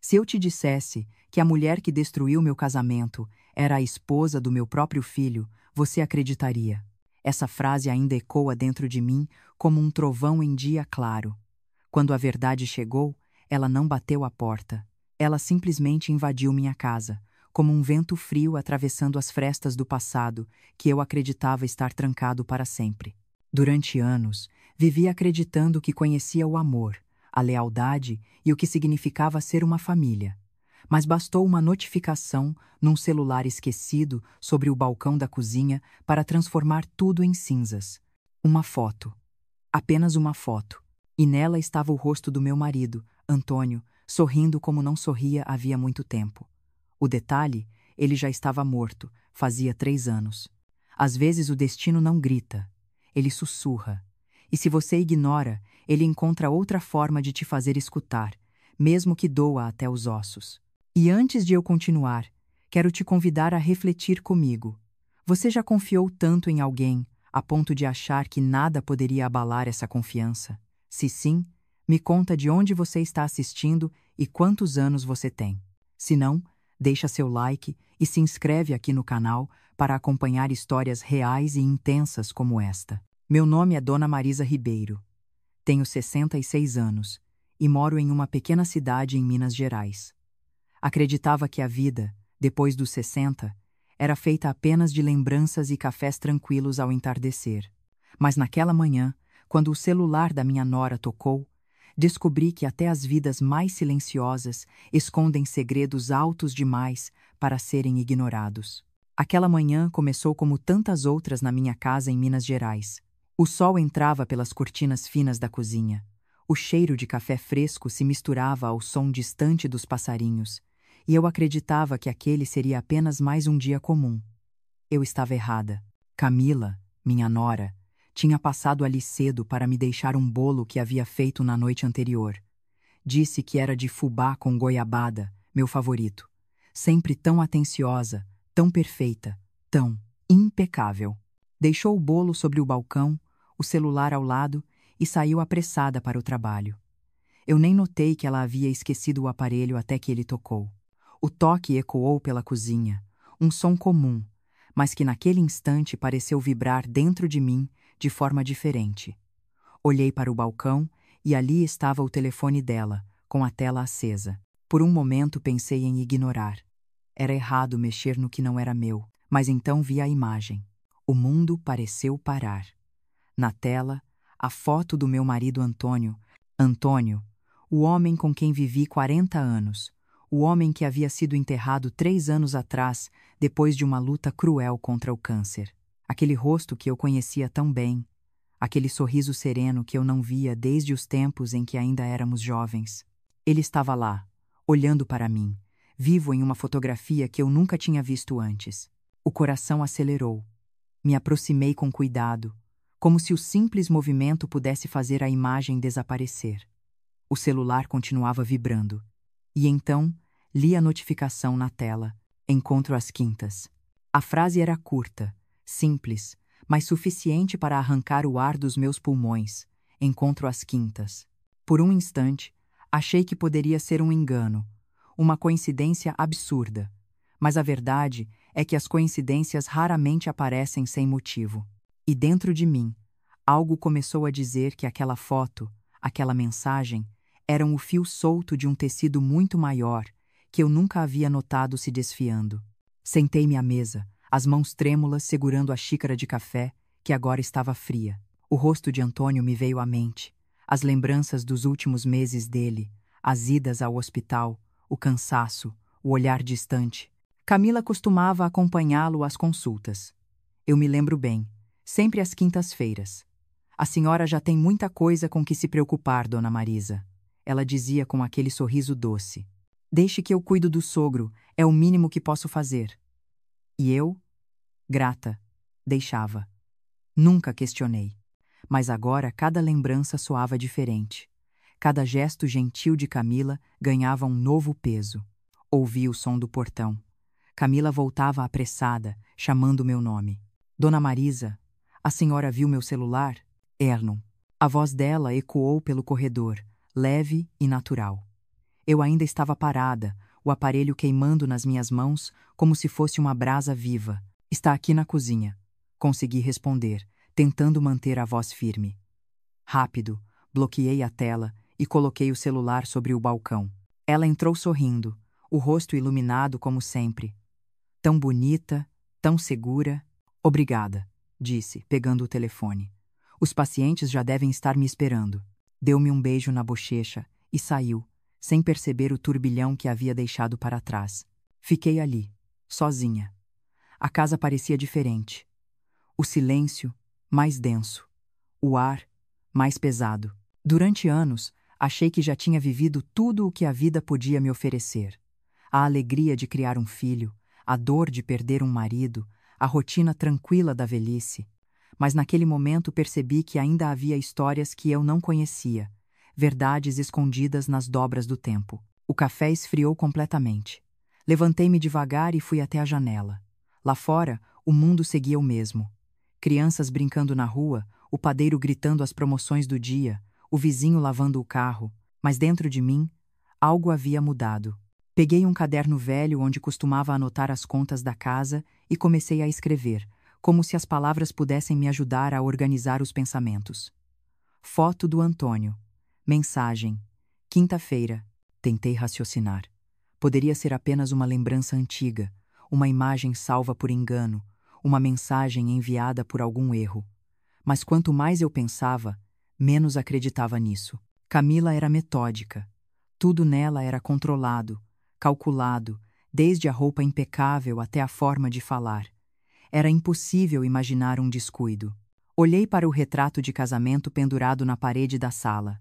Se eu te dissesse que a mulher que destruiu meu casamento era a esposa do meu próprio filho, você acreditaria. Essa frase ainda ecoa dentro de mim como um trovão em dia claro. Quando a verdade chegou, ela não bateu à porta. Ela simplesmente invadiu minha casa, como um vento frio atravessando as frestas do passado que eu acreditava estar trancado para sempre. Durante anos, vivi acreditando que conhecia o amor, a lealdade e o que significava ser uma família. Mas bastou uma notificação num celular esquecido sobre o balcão da cozinha para transformar tudo em cinzas. Uma foto. Apenas uma foto. E nela estava o rosto do meu marido, Antônio, sorrindo como não sorria havia muito tempo. O detalhe, ele já estava morto, fazia 3 anos. Às vezes o destino não grita, ele sussurra. E se você ignora, ele encontra outra forma de te fazer escutar, mesmo que doa até os ossos. E antes de eu continuar, quero te convidar a refletir comigo. Você já confiou tanto em alguém, a ponto de achar que nada poderia abalar essa confiança? Se sim, me conta de onde você está assistindo e quantos anos você tem. Se não, deixa seu like e se inscreve aqui no canal para acompanhar histórias reais e intensas como esta. Meu nome é Dona Marisa Ribeiro. Tenho 66 anos e moro em uma pequena cidade em Minas Gerais. Acreditava que a vida, depois dos 60, era feita apenas de lembranças e cafés tranquilos ao entardecer. Mas naquela manhã, quando o celular da minha nora tocou, descobri que até as vidas mais silenciosas escondem segredos altos demais para serem ignorados. Aquela manhã começou como tantas outras na minha casa em Minas Gerais. O sol entrava pelas cortinas finas da cozinha. O cheiro de café fresco se misturava ao som distante dos passarinhos, e eu acreditava que aquele seria apenas mais um dia comum. Eu estava errada. Camila, minha nora, tinha passado ali cedo para me deixar um bolo que havia feito na noite anterior. Disse que era de fubá com goiabada, meu favorito. Sempre tão atenciosa, tão perfeita, tão impecável. Deixou o bolo sobre o balcão, o celular ao lado e saiu apressada para o trabalho. Eu nem notei que ela havia esquecido o aparelho até que ele tocou. O toque ecoou pela cozinha, um som comum, mas que naquele instante pareceu vibrar dentro de mim de forma diferente. Olhei para o balcão e ali estava o telefone dela, com a tela acesa. Por um momento pensei em ignorar. Era errado mexer no que não era meu, mas então vi a imagem. O mundo pareceu parar. Na tela, a foto do meu marido Antônio. Antônio, o homem com quem vivi 40 anos. O homem que havia sido enterrado 3 anos atrás, depois de uma luta cruel contra o câncer. Aquele rosto que eu conhecia tão bem. Aquele sorriso sereno que eu não via desde os tempos em que ainda éramos jovens. Ele estava lá, olhando para mim, vivo em uma fotografia que eu nunca tinha visto antes. O coração acelerou. Me aproximei com cuidado, como se o simples movimento pudesse fazer a imagem desaparecer. O celular continuava vibrando. E então, li a notificação na tela. Encontro às quintas. A frase era curta, simples, mas suficiente para arrancar o ar dos meus pulmões. Encontro às quintas. Por um instante, achei que poderia ser um engano, uma coincidência absurda. Mas a verdade é que as coincidências raramente aparecem sem motivo. E dentro de mim, algo começou a dizer que aquela foto, aquela mensagem, eram o fio solto de um tecido muito maior, que eu nunca havia notado se desfiando. Sentei-me à mesa, as mãos trêmulas segurando a xícara de café, que agora estava fria. O rosto de Antônio me veio à mente, as lembranças dos últimos meses dele, as idas ao hospital, o cansaço, o olhar distante. Camila costumava acompanhá-lo às consultas. Eu me lembro bem, sempre às quintas-feiras. A senhora já tem muita coisa com que se preocupar, Dona Marisa. Ela dizia com aquele sorriso doce. Deixe que eu cuido do sogro, é o mínimo que posso fazer. E eu, grata, deixava. Nunca questionei. Mas agora cada lembrança soava diferente. Cada gesto gentil de Camila ganhava um novo peso. Ouvi o som do portão. Camila voltava apressada, chamando meu nome. Dona Marisa, a senhora viu meu celular? Erlon. A voz dela ecoou pelo corredor, leve e natural. Eu ainda estava parada, o aparelho queimando nas minhas mãos como se fosse uma brasa viva. Está aqui na cozinha. Consegui responder, tentando manter a voz firme. Rápido, bloqueei a tela e coloquei o celular sobre o balcão. Ela entrou sorrindo, o rosto iluminado como sempre. Tão bonita, tão segura. Obrigada, disse, pegando o telefone. Os pacientes já devem estar me esperando. Deu-me um beijo na bochecha e saiu, sem perceber o turbilhão que havia deixado para trás. Fiquei ali, sozinha. A casa parecia diferente. O silêncio, mais denso. O ar, mais pesado. Durante anos, achei que já tinha vivido tudo o que a vida podia me oferecer. A alegria de criar um filho, a dor de perder um marido, a rotina tranquila da velhice. Mas naquele momento percebi que ainda havia histórias que eu não conhecia, verdades escondidas nas dobras do tempo. O café esfriou completamente. Levantei-me devagar e fui até a janela. Lá fora, o mundo seguia o mesmo. Crianças brincando na rua, o padeiro gritando as promoções do dia, o vizinho lavando o carro, mas dentro de mim, algo havia mudado. Peguei um caderno velho onde costumava anotar as contas da casa e comecei a escrever, como se as palavras pudessem me ajudar a organizar os pensamentos. Foto do Antônio. Mensagem. Quinta-feira. Tentei raciocinar. Poderia ser apenas uma lembrança antiga, uma imagem salva por engano, uma mensagem enviada por algum erro. Mas quanto mais eu pensava, menos acreditava nisso. Camila era metódica. Tudo nela era controlado, calculado, desde a roupa impecável até a forma de falar. Era impossível imaginar um descuido. Olhei para o retrato de casamento pendurado na parede da sala.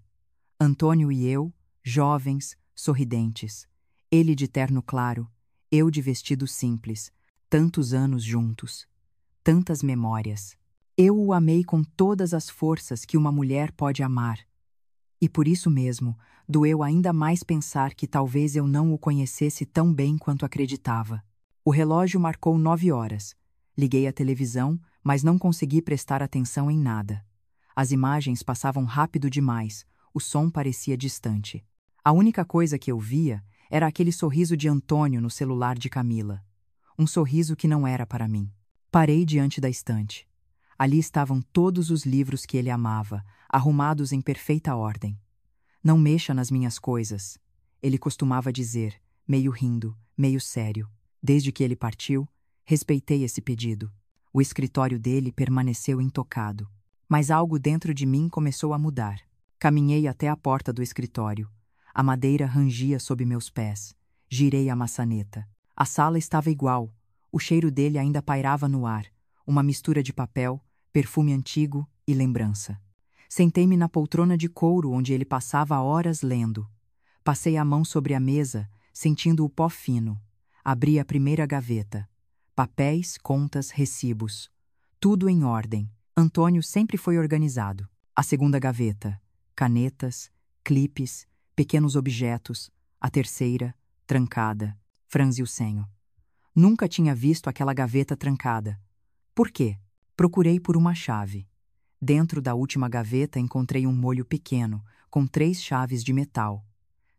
Antônio e eu, jovens, sorridentes. Ele de terno claro, eu de vestido simples. Tantos anos juntos. Tantas memórias. Eu o amei com todas as forças que uma mulher pode amar. E por isso mesmo, doeu ainda mais pensar que talvez eu não o conhecesse tão bem quanto acreditava. O relógio marcou 9 horas. Liguei a televisão, mas não consegui prestar atenção em nada. As imagens passavam rápido demais, o som parecia distante. A única coisa que eu via era aquele sorriso de Antônio no celular de Camila. Um sorriso que não era para mim. Parei diante da estante. Ali estavam todos os livros que ele amava, arrumados em perfeita ordem. Não mexa nas minhas coisas, ele costumava dizer, meio rindo, meio sério. Desde que ele partiu, respeitei esse pedido. O escritório dele permaneceu intocado. Mas algo dentro de mim começou a mudar. Caminhei até a porta do escritório. A madeira rangia sob meus pés. Girei a maçaneta. A sala estava igual. O cheiro dele ainda pairava no ar. Uma mistura de papel, perfume antigo e lembrança. Sentei-me na poltrona de couro onde ele passava horas lendo. Passei a mão sobre a mesa, sentindo o pó fino. Abri a primeira gaveta. Papéis, contas, recibos. Tudo em ordem. Antônio sempre foi organizado. A segunda gaveta. Canetas, clipes, pequenos objetos. A terceira, trancada. Franzi o senho. Nunca tinha visto aquela gaveta trancada. Por quê? Procurei por uma chave. Dentro da última gaveta encontrei um molho pequeno, com 3 chaves de metal.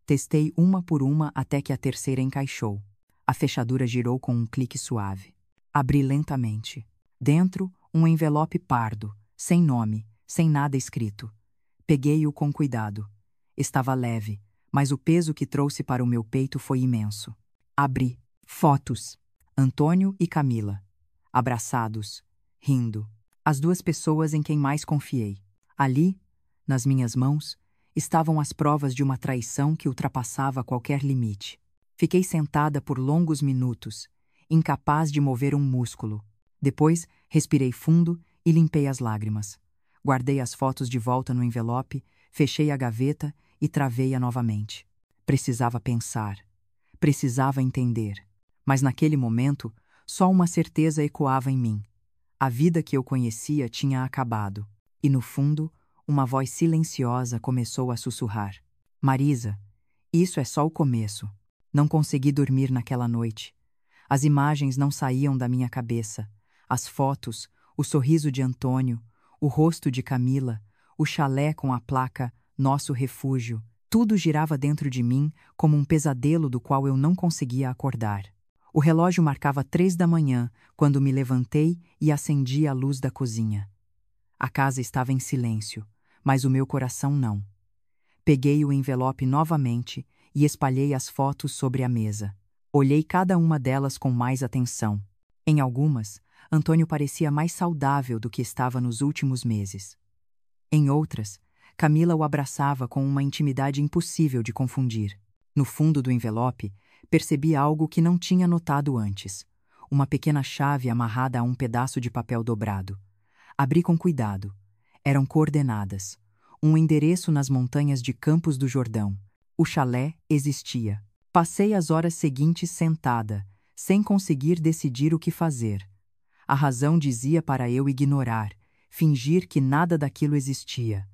Testei uma por uma até que a terceira encaixou. A fechadura girou com um clique suave. Abri lentamente. Dentro, um envelope pardo, sem nome, sem nada escrito. Peguei-o com cuidado. Estava leve, mas o peso que trouxe para o meu peito foi imenso. Abri. Fotos. Antônio e Camila. Abraçados, rindo. As 2 pessoas em quem mais confiei. Ali, nas minhas mãos, estavam as provas de uma traição que ultrapassava qualquer limite. Fiquei sentada por longos minutos, incapaz de mover um músculo. Depois, respirei fundo e limpei as lágrimas. Guardei as fotos de volta no envelope, fechei a gaveta e travei-a novamente. Precisava pensar. Precisava entender. Mas naquele momento, só uma certeza ecoava em mim. A vida que eu conhecia tinha acabado. E no fundo, uma voz silenciosa começou a sussurrar. Marisa, isso é só o começo. Não consegui dormir naquela noite. As imagens não saíam da minha cabeça. As fotos, o sorriso de Antônio, o rosto de Camila, o chalé com a placa Nosso Refúgio, Tudo girava dentro de mim como um pesadelo do qual eu não conseguia acordar. O relógio marcava 3 da manhã quando me levantei e acendi a luz da cozinha. A casa estava em silêncio, mas o meu coração não. Peguei o envelope novamente e espalhei as fotos sobre a mesa. Olhei cada uma delas com mais atenção. Em algumas, Antônio parecia mais saudável do que estava nos últimos meses. Em outras, Camila o abraçava com uma intimidade impossível de confundir. No fundo do envelope, percebi algo que não tinha notado antes. Uma pequena chave amarrada a um pedaço de papel dobrado. Abri com cuidado. Eram coordenadas. Um endereço nas montanhas de Campos do Jordão. O chalé existia. Passei as horas seguintes sentada, sem conseguir decidir o que fazer. A razão dizia para eu ignorar, fingir que nada daquilo existia.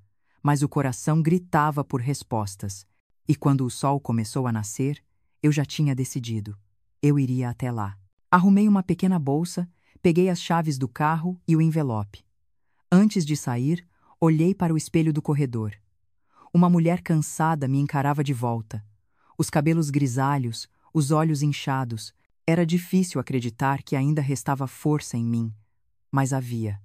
Mas o coração gritava por respostas. E quando o sol começou a nascer, eu já tinha decidido. Eu iria até lá. Arrumei uma pequena bolsa, peguei as chaves do carro e o envelope. Antes de sair, olhei para o espelho do corredor. Uma mulher cansada me encarava de volta. Os cabelos grisalhos, os olhos inchados. Era difícil acreditar que ainda restava força em mim, mas havia.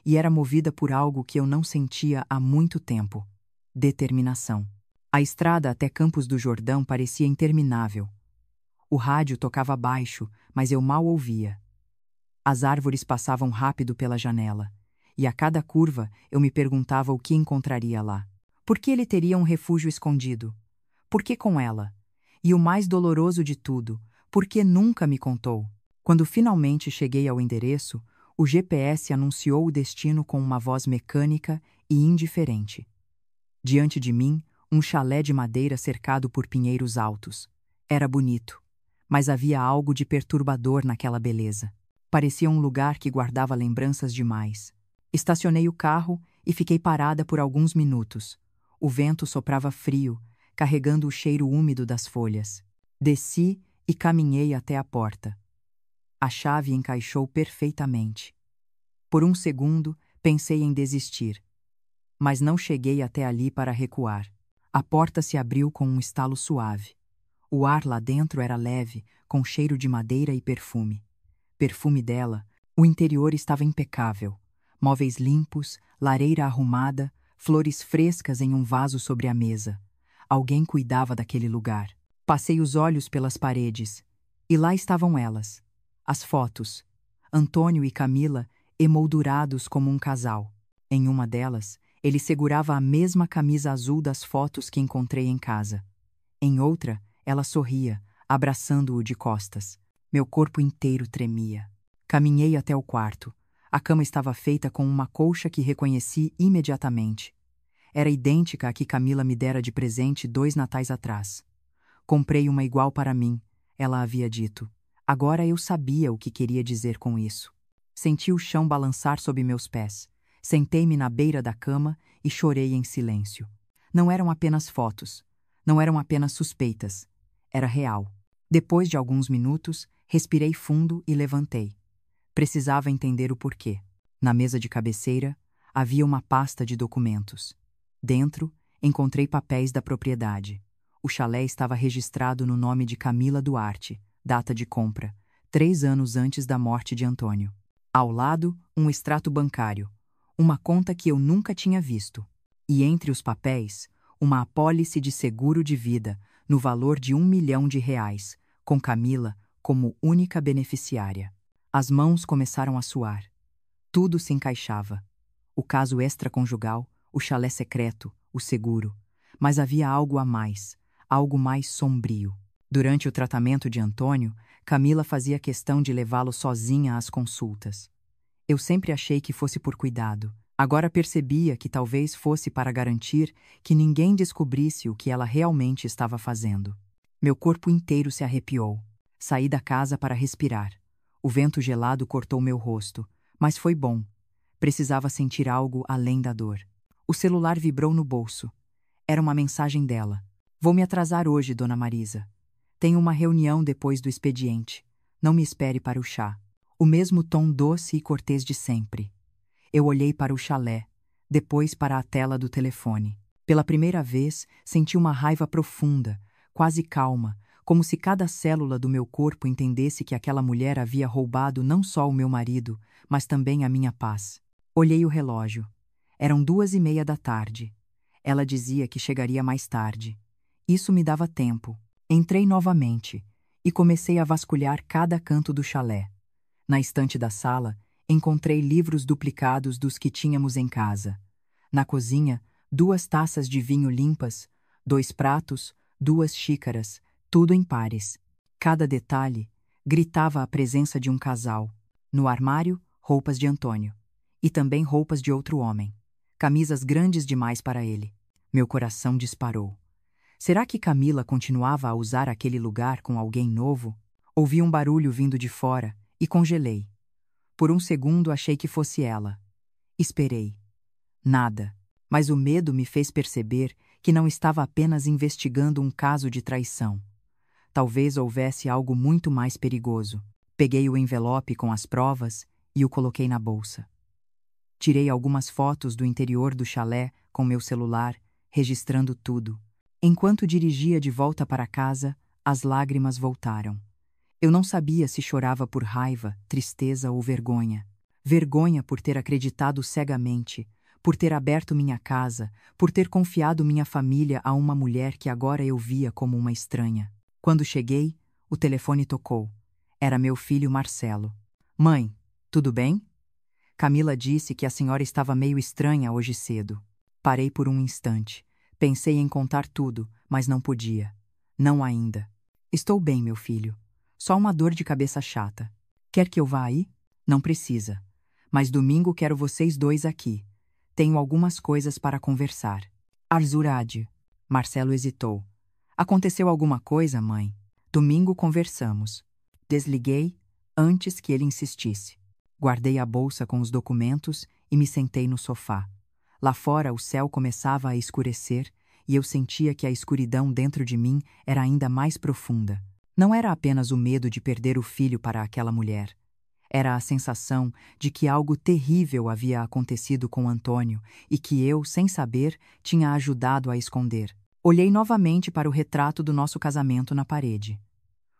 E era movida por algo que eu não sentia há muito tempo: determinação. A estrada até Campos do Jordão parecia interminável. O rádio tocava baixo, mas eu mal ouvia. As árvores passavam rápido pela janela, e a cada curva eu me perguntava o que encontraria lá. Por que ele teria um refúgio escondido? Por que com ela? E o mais doloroso de tudo, por que nunca me contou? Quando finalmente cheguei ao endereço, o GPS anunciou o destino com uma voz mecânica e indiferente. Diante de mim, um chalé de madeira cercado por pinheiros altos. Era bonito, mas havia algo de perturbador naquela beleza. Parecia um lugar que guardava lembranças demais. Estacionei o carro e fiquei parada por alguns minutos. O vento soprava frio, carregando o cheiro úmido das folhas. Desci e caminhei até a porta. A chave encaixou perfeitamente. Por um segundo, pensei em desistir. Mas não cheguei até ali para recuar. A porta se abriu com um estalo suave. O ar lá dentro era leve, com cheiro de madeira e perfume. Perfume dela, o interior estava impecável. Móveis limpos, lareira arrumada, flores frescas em um vaso sobre a mesa. Alguém cuidava daquele lugar. Passei os olhos pelas paredes. E lá estavam elas. As fotos. Antônio e Camila, emoldurados como um casal. Em uma delas, ele segurava a mesma camisa azul das fotos que encontrei em casa. Em outra, ela sorria, abraçando-o de costas. Meu corpo inteiro tremia. Caminhei até o quarto. A cama estava feita com uma colcha que reconheci imediatamente. Era idêntica à que Camila me dera de presente 2 natais atrás. Comprei uma igual para mim, ela havia dito. Agora eu sabia o que queria dizer com isso. Senti o chão balançar sob meus pés. Sentei-me na beira da cama e chorei em silêncio. Não eram apenas fotos. Não eram apenas suspeitas. Era real. Depois de alguns minutos, respirei fundo e levantei. Precisava entender o porquê. Na mesa de cabeceira, havia uma pasta de documentos. Dentro, encontrei papéis da propriedade. O chalé estava registrado no nome de Camila Duarte, data de compra, 3 anos antes da morte de Antônio. Ao lado, um extrato bancário, uma conta que eu nunca tinha visto. E entre os papéis, uma apólice de seguro de vida, no valor de R$ 1 milhão, com Camila como única beneficiária. As mãos começaram a suar. Tudo se encaixava. O caso extraconjugal, o chalé secreto, o seguro. Mas havia algo a mais, algo mais sombrio. Durante o tratamento de Antônio, Camila fazia questão de levá-lo sozinha às consultas. Eu sempre achei que fosse por cuidado. Agora percebia que talvez fosse para garantir que ninguém descobrisse o que ela realmente estava fazendo. Meu corpo inteiro se arrepiou. Saí da casa para respirar. O vento gelado cortou meu rosto, mas foi bom. Precisava sentir algo além da dor. O celular vibrou no bolso. Era uma mensagem dela. Vou me atrasar hoje, Dona Marisa. Tenho uma reunião depois do expediente. Não me espere para o chá. O mesmo tom doce e cortês de sempre. Eu olhei para o chalé, depois para a tela do telefone. Pela primeira vez, senti uma raiva profunda, quase calma, como se cada célula do meu corpo entendesse que aquela mulher havia roubado não só o meu marido, mas também a minha paz. Olhei o relógio. Eram 2:30 da tarde. Ela dizia que chegaria mais tarde. Isso me dava tempo. Entrei novamente e comecei a vasculhar cada canto do chalé. Na estante da sala, encontrei livros duplicados dos que tínhamos em casa. Na cozinha, 2 taças de vinho limpas, 2 pratos, 2 xícaras, tudo em pares. Cada detalhe gritava a presença de um casal. No armário, roupas de Antônio. E também roupas de outro homem. Camisas grandes demais para ele. Meu coração disparou. Será que Camila continuava a usar aquele lugar com alguém novo? Ouvi um barulho vindo de fora e congelei. Por um segundo achei que fosse ela. Esperei. Nada. Mas o medo me fez perceber que não estava apenas investigando um caso de traição. Talvez houvesse algo muito mais perigoso. Peguei o envelope com as provas e o coloquei na bolsa. Tirei algumas fotos do interior do chalé com meu celular, registrando tudo. Enquanto dirigia de volta para casa, as lágrimas voltaram. Eu não sabia se chorava por raiva, tristeza ou vergonha. Vergonha por ter acreditado cegamente, por ter aberto minha casa, por ter confiado minha família a uma mulher que agora eu via como uma estranha. Quando cheguei, o telefone tocou. Era meu filho Marcelo. Mãe, tudo bem? Camila disse que a senhora estava meio estranha hoje cedo. Parei por um instante. Pensei em contar tudo, mas não podia. Não ainda. Estou bem, meu filho. Só uma dor de cabeça chata. Quer que eu vá aí? Não precisa. Mas domingo quero vocês dois aqui. Tenho algumas coisas para conversar. Arzurade. Marcelo hesitou. Aconteceu alguma coisa, mãe? Domingo conversamos. Desliguei antes que ele insistisse. Guardei a bolsa com os documentos e me sentei no sofá. Lá fora o céu começava a escurecer e eu sentia que a escuridão dentro de mim era ainda mais profunda. Não era apenas o medo de perder o filho para aquela mulher. Era a sensação de que algo terrível havia acontecido com Antônio e que eu, sem saber, tinha ajudado a esconder. Olhei novamente para o retrato do nosso casamento na parede.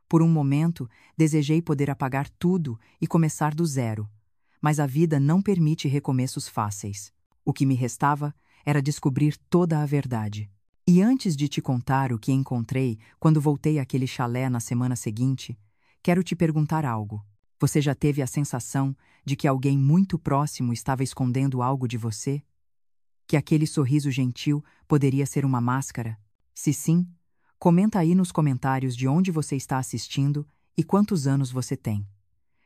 Por um momento, desejei poder apagar tudo e começar do zero. Mas a vida não permite recomeços fáceis. O que me restava era descobrir toda a verdade. E antes de te contar o que encontrei quando voltei àquele chalé na semana seguinte, quero te perguntar algo. Você já teve a sensação de que alguém muito próximo estava escondendo algo de você? Que aquele sorriso gentil poderia ser uma máscara? Se sim, comenta aí nos comentários de onde você está assistindo e quantos anos você tem.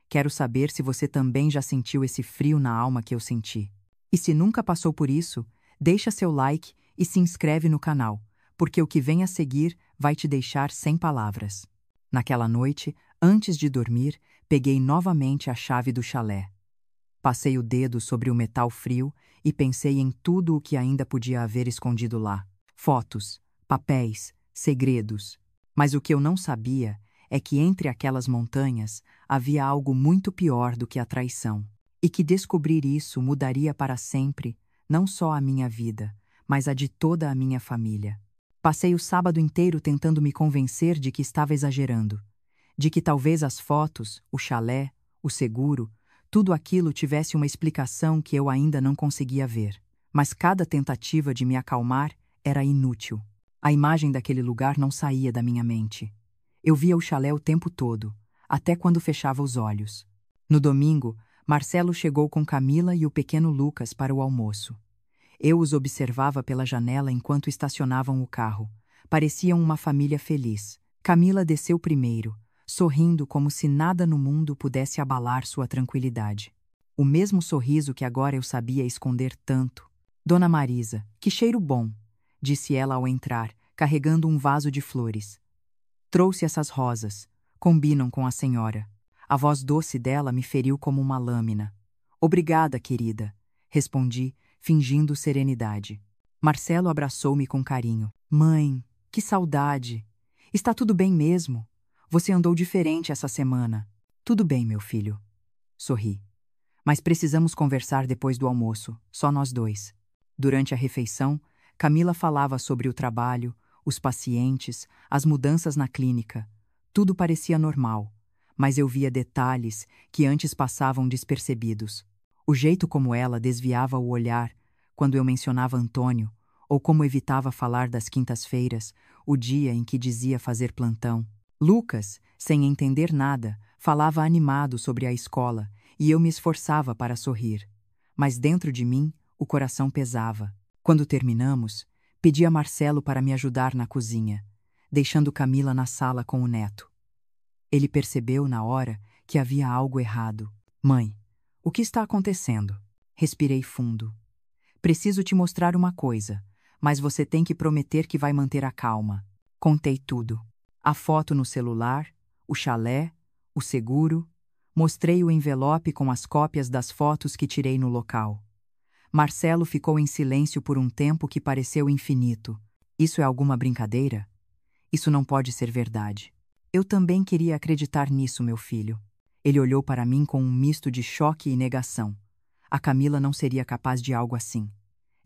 Quero saber se você também já sentiu esse frio na alma que eu senti. E se nunca passou por isso, deixa seu like e se inscreve no canal, porque o que vem a seguir vai te deixar sem palavras. Naquela noite, antes de dormir, peguei novamente a chave do chalé. Passei o dedo sobre o metal frio e pensei em tudo o que ainda podia haver escondido lá. Fotos, papéis, segredos. Mas o que eu não sabia é que entre aquelas montanhas havia algo muito pior do que a traição. E que descobrir isso mudaria para sempre, não só a minha vida, mas a de toda a minha família. Passei o sábado inteiro tentando me convencer de que estava exagerando, de que talvez as fotos, o chalé, o seguro, tudo aquilo tivesse uma explicação que eu ainda não conseguia ver. Mas cada tentativa de me acalmar era inútil. A imagem daquele lugar não saía da minha mente. Eu via o chalé o tempo todo, até quando fechava os olhos. No domingo, Marcelo chegou com Camila e o pequeno Lucas para o almoço. Eu os observava pela janela enquanto estacionavam o carro. Pareciam uma família feliz. Camila desceu primeiro, sorrindo como se nada no mundo pudesse abalar sua tranquilidade. O mesmo sorriso que agora eu sabia esconder tanto. Dona Marisa, que cheiro bom, disse ela ao entrar, carregando um vaso de flores. Trouxe essas rosas. Combinam com a senhora. A voz doce dela me feriu como uma lâmina. Obrigada, querida, respondi, fingindo serenidade. Marcelo abraçou-me com carinho. Mãe, que saudade! Está tudo bem mesmo? Você andou diferente essa semana. Tudo bem, meu filho. Sorri. Mas precisamos conversar depois do almoço, só nós dois. Durante a refeição, Camila falava sobre o trabalho, os pacientes, as mudanças na clínica. Tudo parecia normal, mas eu via detalhes que antes passavam despercebidos. O jeito como ela desviava o olhar quando eu mencionava Antônio, ou como evitava falar das quintas-feiras, o dia em que dizia fazer plantão. Lucas, sem entender nada, falava animado sobre a escola e eu me esforçava para sorrir. Mas dentro de mim, o coração pesava. Quando terminamos, pedi a Marcelo para me ajudar na cozinha, deixando Camila na sala com o neto. Ele percebeu na hora que havia algo errado. Mãe, o que está acontecendo? Respirei fundo. Preciso te mostrar uma coisa, mas você tem que prometer que vai manter a calma. Contei tudo. A foto no celular, o chalé, o seguro. Mostrei o envelope com as cópias das fotos que tirei no local. Marcelo ficou em silêncio por um tempo que pareceu infinito. Isso é alguma brincadeira? Isso não pode ser verdade. Eu também queria acreditar nisso, meu filho. Ele olhou para mim com um misto de choque e negação. A Camila não seria capaz de algo assim.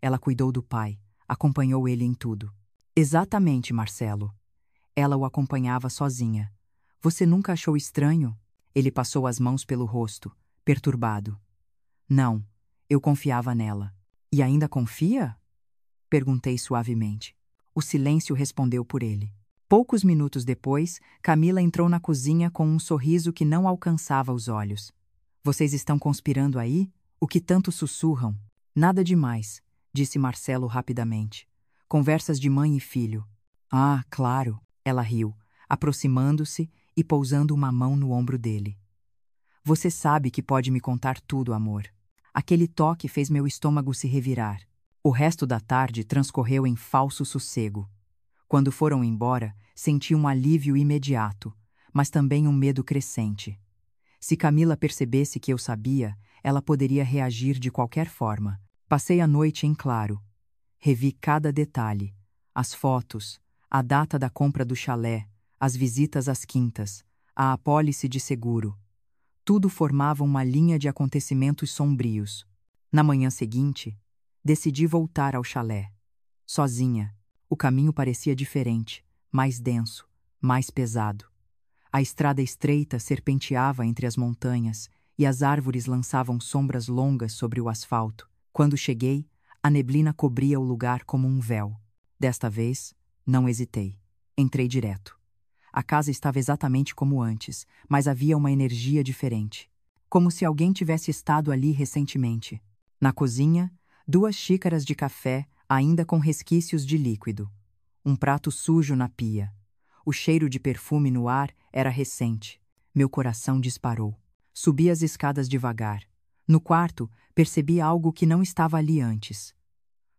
Ela cuidou do pai, acompanhou ele em tudo. Exatamente, Marcelo. Ela o acompanhava sozinha. Você nunca achou estranho? Ele passou as mãos pelo rosto, perturbado. Não, eu confiava nela. E ainda confia? Perguntei suavemente. O silêncio respondeu por ele. Poucos minutos depois, Camila entrou na cozinha com um sorriso que não alcançava os olhos. Vocês estão conspirando aí? O que tanto sussurram? Nada demais, disse Marcelo rapidamente. Conversas de mãe e filho. Ah, claro, ela riu, aproximando-se e pousando uma mão no ombro dele. Você sabe que pode me contar tudo, amor. Aquele toque fez meu estômago se revirar. O resto da tarde transcorreu em falso sossego. Quando foram embora, senti um alívio imediato, mas também um medo crescente. Se Camila percebesse que eu sabia, ela poderia reagir de qualquer forma. Passei a noite em claro. Revi cada detalhe: as fotos, a data da compra do chalé, as visitas às quintas, a apólice de seguro. Tudo formava uma linha de acontecimentos sombrios. Na manhã seguinte, decidi voltar ao chalé. Sozinha, o caminho parecia diferente, mais denso, mais pesado. A estrada estreita serpenteava entre as montanhas e as árvores lançavam sombras longas sobre o asfalto. Quando cheguei, a neblina cobria o lugar como um véu. Desta vez, não hesitei. Entrei direto. A casa estava exatamente como antes, mas havia uma energia diferente. Como se alguém tivesse estado ali recentemente. Na cozinha, 2 xícaras de café, ainda com resquícios de líquido. Um prato sujo na pia. O cheiro de perfume no ar era recente. Meu coração disparou. Subi as escadas devagar. No quarto, percebi algo que não estava ali antes.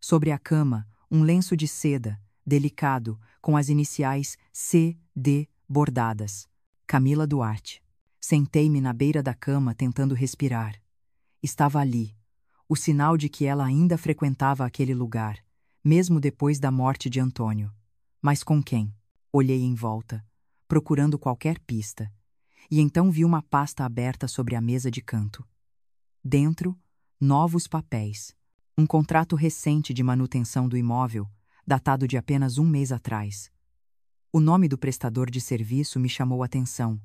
Sobre a cama, um lenço de seda, delicado, com as iniciais C.D. bordadas. Camila Duarte. Sentei-me na beira da cama tentando respirar. Estava ali, o sinal de que ela ainda frequentava aquele lugar, mesmo depois da morte de Antônio. Mas com quem? Olhei em volta, procurando qualquer pista, e então vi uma pasta aberta sobre a mesa de canto. Dentro, novos papéis. Um contrato recente de manutenção do imóvel, datado de apenas 1 mês atrás. O nome do prestador de serviço me chamou a atenção.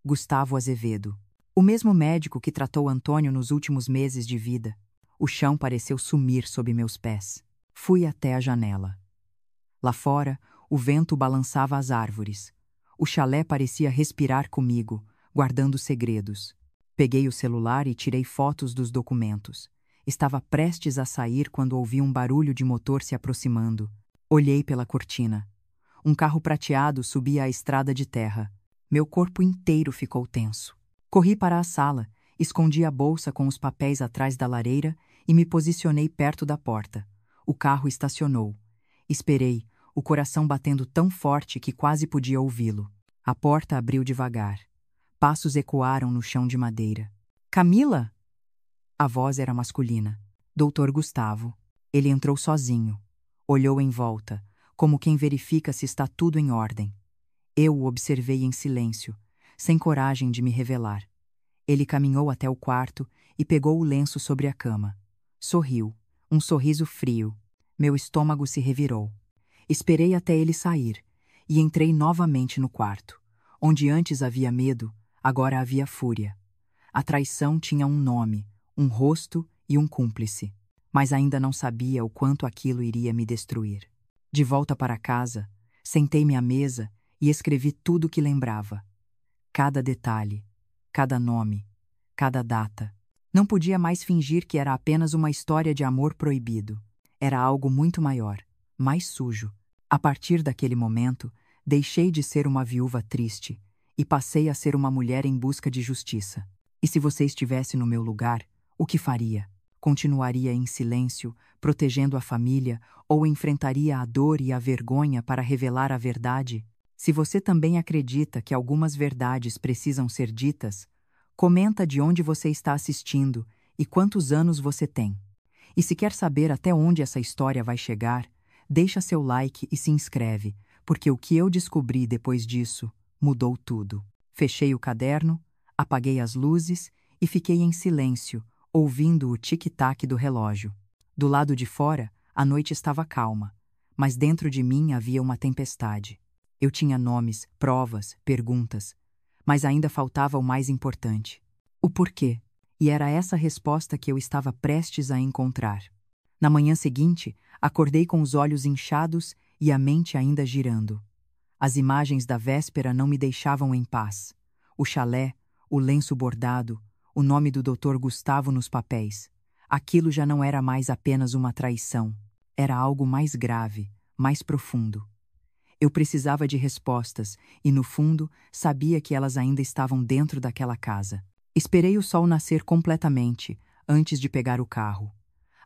Gustavo Azevedo. O mesmo médico que tratou Antônio nos últimos meses de vida. O chão pareceu sumir sob meus pés. Fui até a janela. Lá fora, o vento balançava as árvores. O chalé parecia respirar comigo, guardando segredos. Peguei o celular e tirei fotos dos documentos. Estava prestes a sair quando ouvi um barulho de motor se aproximando. Olhei pela cortina. Um carro prateado subia a estrada de terra. Meu corpo inteiro ficou tenso. Corri para a sala, escondi a bolsa com os papéis atrás da lareira e me posicionei perto da porta. O carro estacionou. Esperei, o coração batendo tão forte que quase podia ouvi-lo. A porta abriu devagar. Passos ecoaram no chão de madeira. Camila! A voz era masculina. Doutor Gustavo. Ele entrou sozinho. Olhou em volta, como quem verifica se está tudo em ordem. Eu o observei em silêncio, sem coragem de me revelar. Ele caminhou até o quarto e pegou o lenço sobre a cama. Sorriu, um sorriso frio. Meu estômago se revirou. Esperei até ele sair, e entrei novamente no quarto. Onde antes havia medo, agora havia fúria. A traição tinha um nome, um rosto e um cúmplice, mas ainda não sabia o quanto aquilo iria me destruir. De volta para casa, sentei-me à mesa e escrevi tudo o que lembrava. Cada detalhe, cada nome, cada data. Não podia mais fingir que era apenas uma história de amor proibido. Era algo muito maior, mais sujo. A partir daquele momento, deixei de ser uma viúva triste e passei a ser uma mulher em busca de justiça. E se você estivesse no meu lugar, o que faria? Continuaria em silêncio, protegendo a família, ou enfrentaria a dor e a vergonha para revelar a verdade? Se você também acredita que algumas verdades precisam ser ditas, comenta de onde você está assistindo e quantos anos você tem. E se quer saber até onde essa história vai chegar, deixa seu like e se inscreve, porque o que eu descobri depois disso mudou tudo. Fechei o caderno, apaguei as luzes e fiquei em silêncio, ouvindo o tic-tac do relógio. Do lado de fora, a noite estava calma, mas dentro de mim havia uma tempestade. Eu tinha nomes, provas, perguntas, mas ainda faltava o mais importante: o porquê. E era essa resposta que eu estava prestes a encontrar. Na manhã seguinte, acordei com os olhos inchados e a mente ainda girando. As imagens da véspera não me deixavam em paz. O chalé, o lenço bordado, o nome do Dr. Gustavo nos papéis. Aquilo já não era mais apenas uma traição. Era algo mais grave, mais profundo. Eu precisava de respostas e, no fundo, sabia que elas ainda estavam dentro daquela casa. Esperei o sol nascer completamente, antes de pegar o carro.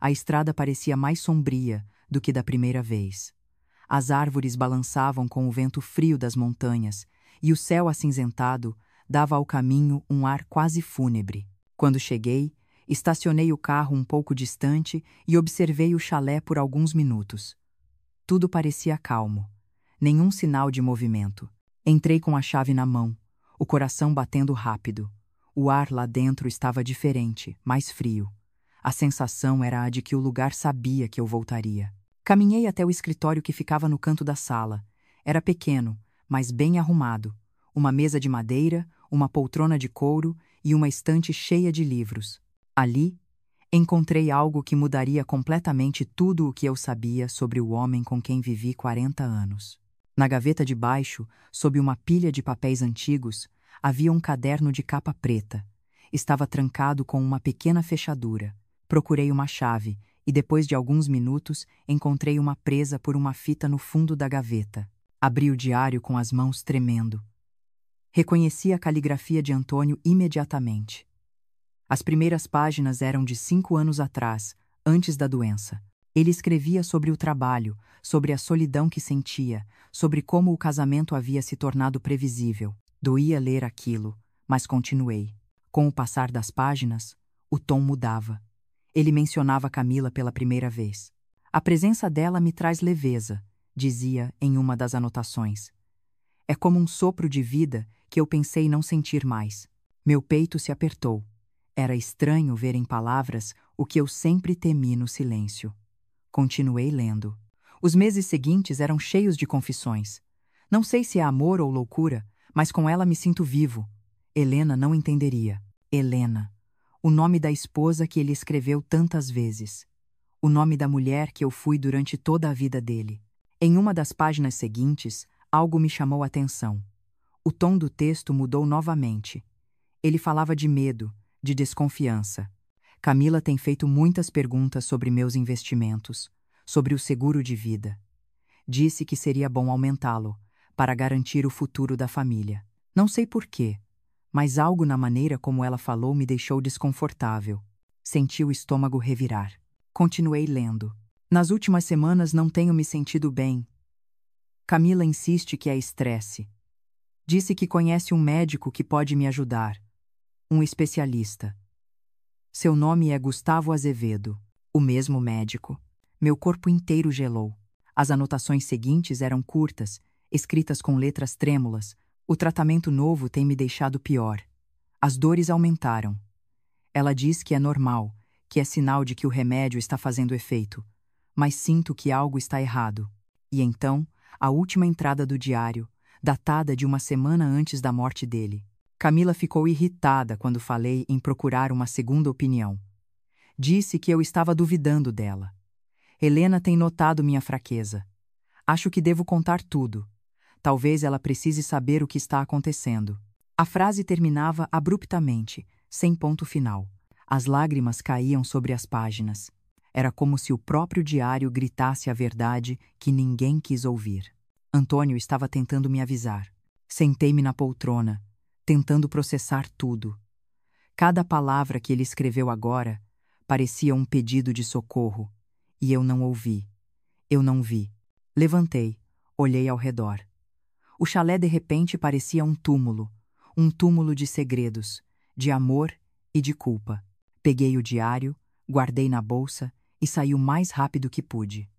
A estrada parecia mais sombria do que da primeira vez. As árvores balançavam com o vento frio das montanhas, e o céu acinzentado dava ao caminho um ar quase fúnebre. Quando cheguei, estacionei o carro um pouco distante e observei o chalé por alguns minutos. Tudo parecia calmo. Nenhum sinal de movimento. Entrei com a chave na mão, o coração batendo rápido. O ar lá dentro estava diferente, mais frio. A sensação era a de que o lugar sabia que eu voltaria. Caminhei até o escritório que ficava no canto da sala. Era pequeno, mas bem arrumado. Uma mesa de madeira, uma poltrona de couro e uma estante cheia de livros. Ali, encontrei algo que mudaria completamente tudo o que eu sabia sobre o homem com quem vivi 40 anos. Na gaveta de baixo, sob uma pilha de papéis antigos, havia um caderno de capa preta. Estava trancado com uma pequena fechadura. Procurei uma chave e, depois de alguns minutos, encontrei uma presa por uma fita no fundo da gaveta. Abri o diário com as mãos tremendo. Reconheci a caligrafia de Antônio imediatamente. As primeiras páginas eram de 5 anos atrás, antes da doença. Ele escrevia sobre o trabalho, sobre a solidão que sentia, sobre como o casamento havia se tornado previsível. Doía ler aquilo, mas continuei. Com o passar das páginas, o tom mudava. Ele mencionava Camila pela primeira vez. A presença dela me traz leveza, dizia em uma das anotações. É como um sopro de vida que eu pensei não sentir mais. Meu peito se apertou. Era estranho ver em palavras o que eu sempre temi no silêncio. Continuei lendo. Os meses seguintes eram cheios de confissões. Não sei se é amor ou loucura, mas com ela me sinto vivo. Helena não entenderia. Helena. O nome da esposa que ele escreveu tantas vezes. O nome da mulher que eu fui durante toda a vida dele. Em uma das páginas seguintes, algo me chamou a atenção. O tom do texto mudou novamente. Ele falava de medo, de desconfiança. Camila tem feito muitas perguntas sobre meus investimentos, sobre o seguro de vida. Disse que seria bom aumentá-lo, para garantir o futuro da família. Não sei porquê, mas algo na maneira como ela falou me deixou desconfortável. Senti o estômago revirar. Continuei lendo. Nas últimas semanas não tenho me sentido bem. Camila insiste que é estresse. Disse que conhece um médico que pode me ajudar. Um especialista. Seu nome é Gustavo Azevedo. O mesmo médico. Meu corpo inteiro gelou. As anotações seguintes eram curtas, escritas com letras trêmulas. O tratamento novo tem me deixado pior. As dores aumentaram. Ela diz que é normal, que é sinal de que o remédio está fazendo efeito. mas sinto que algo está errado. E então, a última entrada do diário, datada de uma semana antes da morte dele. Camila ficou irritada quando falei em procurar uma segunda opinião. Disse que eu estava duvidando dela. Helena tem notado minha fraqueza. Acho que devo contar tudo. Talvez ela precise saber o que está acontecendo. A frase terminava abruptamente, sem ponto final. As lágrimas caíam sobre as páginas. Era como se o próprio diário gritasse a verdade que ninguém quis ouvir. Antônio estava tentando me avisar. Sentei-me na poltrona, tentando processar tudo. Cada palavra que ele escreveu agora parecia um pedido de socorro, e eu não ouvi. Eu não vi. Levantei, olhei ao redor. O chalé de repente parecia um túmulo de segredos, de amor e de culpa. Peguei o diário, guardei na bolsa e saí o mais rápido que pude.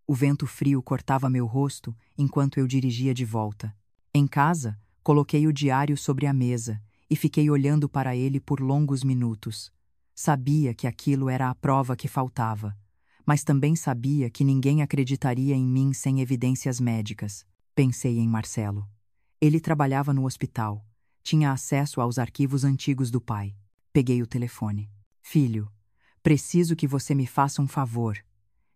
O vento frio cortava meu rosto enquanto eu dirigia de volta. Em casa, coloquei o diário sobre a mesa e fiquei olhando para ele por longos minutos. Sabia que aquilo era a prova que faltava, mas também sabia que ninguém acreditaria em mim sem evidências médicas. Pensei em Marcelo. Ele trabalhava no hospital, tinha acesso aos arquivos antigos do pai. Peguei o telefone. Filho, preciso que você me faça um favor,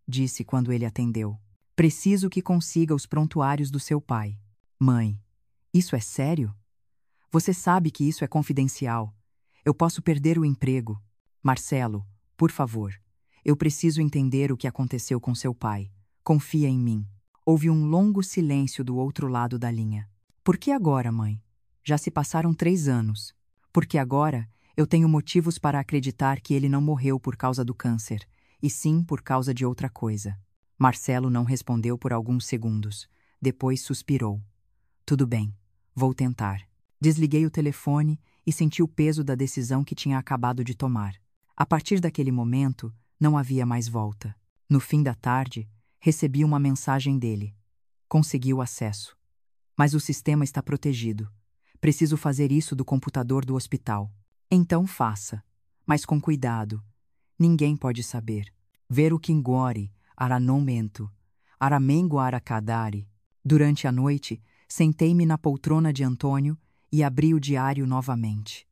disse quando ele atendeu. Preciso que consiga os prontuários do seu pai. Mãe, isso é sério? Você sabe que isso é confidencial. Eu posso perder o emprego. Marcelo, por favor. Eu preciso entender o que aconteceu com seu pai. Confia em mim. Houve um longo silêncio do outro lado da linha. Por que agora, mãe? Já se passaram 3 anos. Porque agora eu tenho motivos para acreditar que ele não morreu por causa do câncer, e sim por causa de outra coisa. Marcelo não respondeu por alguns segundos. Depois suspirou. Tudo bem, vou tentar. Desliguei o telefone e senti o peso da decisão que tinha acabado de tomar. A partir daquele momento, não havia mais volta. No fim da tarde, recebi uma mensagem dele. Consegui o acesso. Mas o sistema está protegido. Preciso fazer isso do computador do hospital. Então faça, mas com cuidado. Ninguém pode saber. Ver o Kingori, Aranomento, Aramengo Aracadari. Durante a noite, sentei-me na poltrona de Antônio e abri o diário novamente.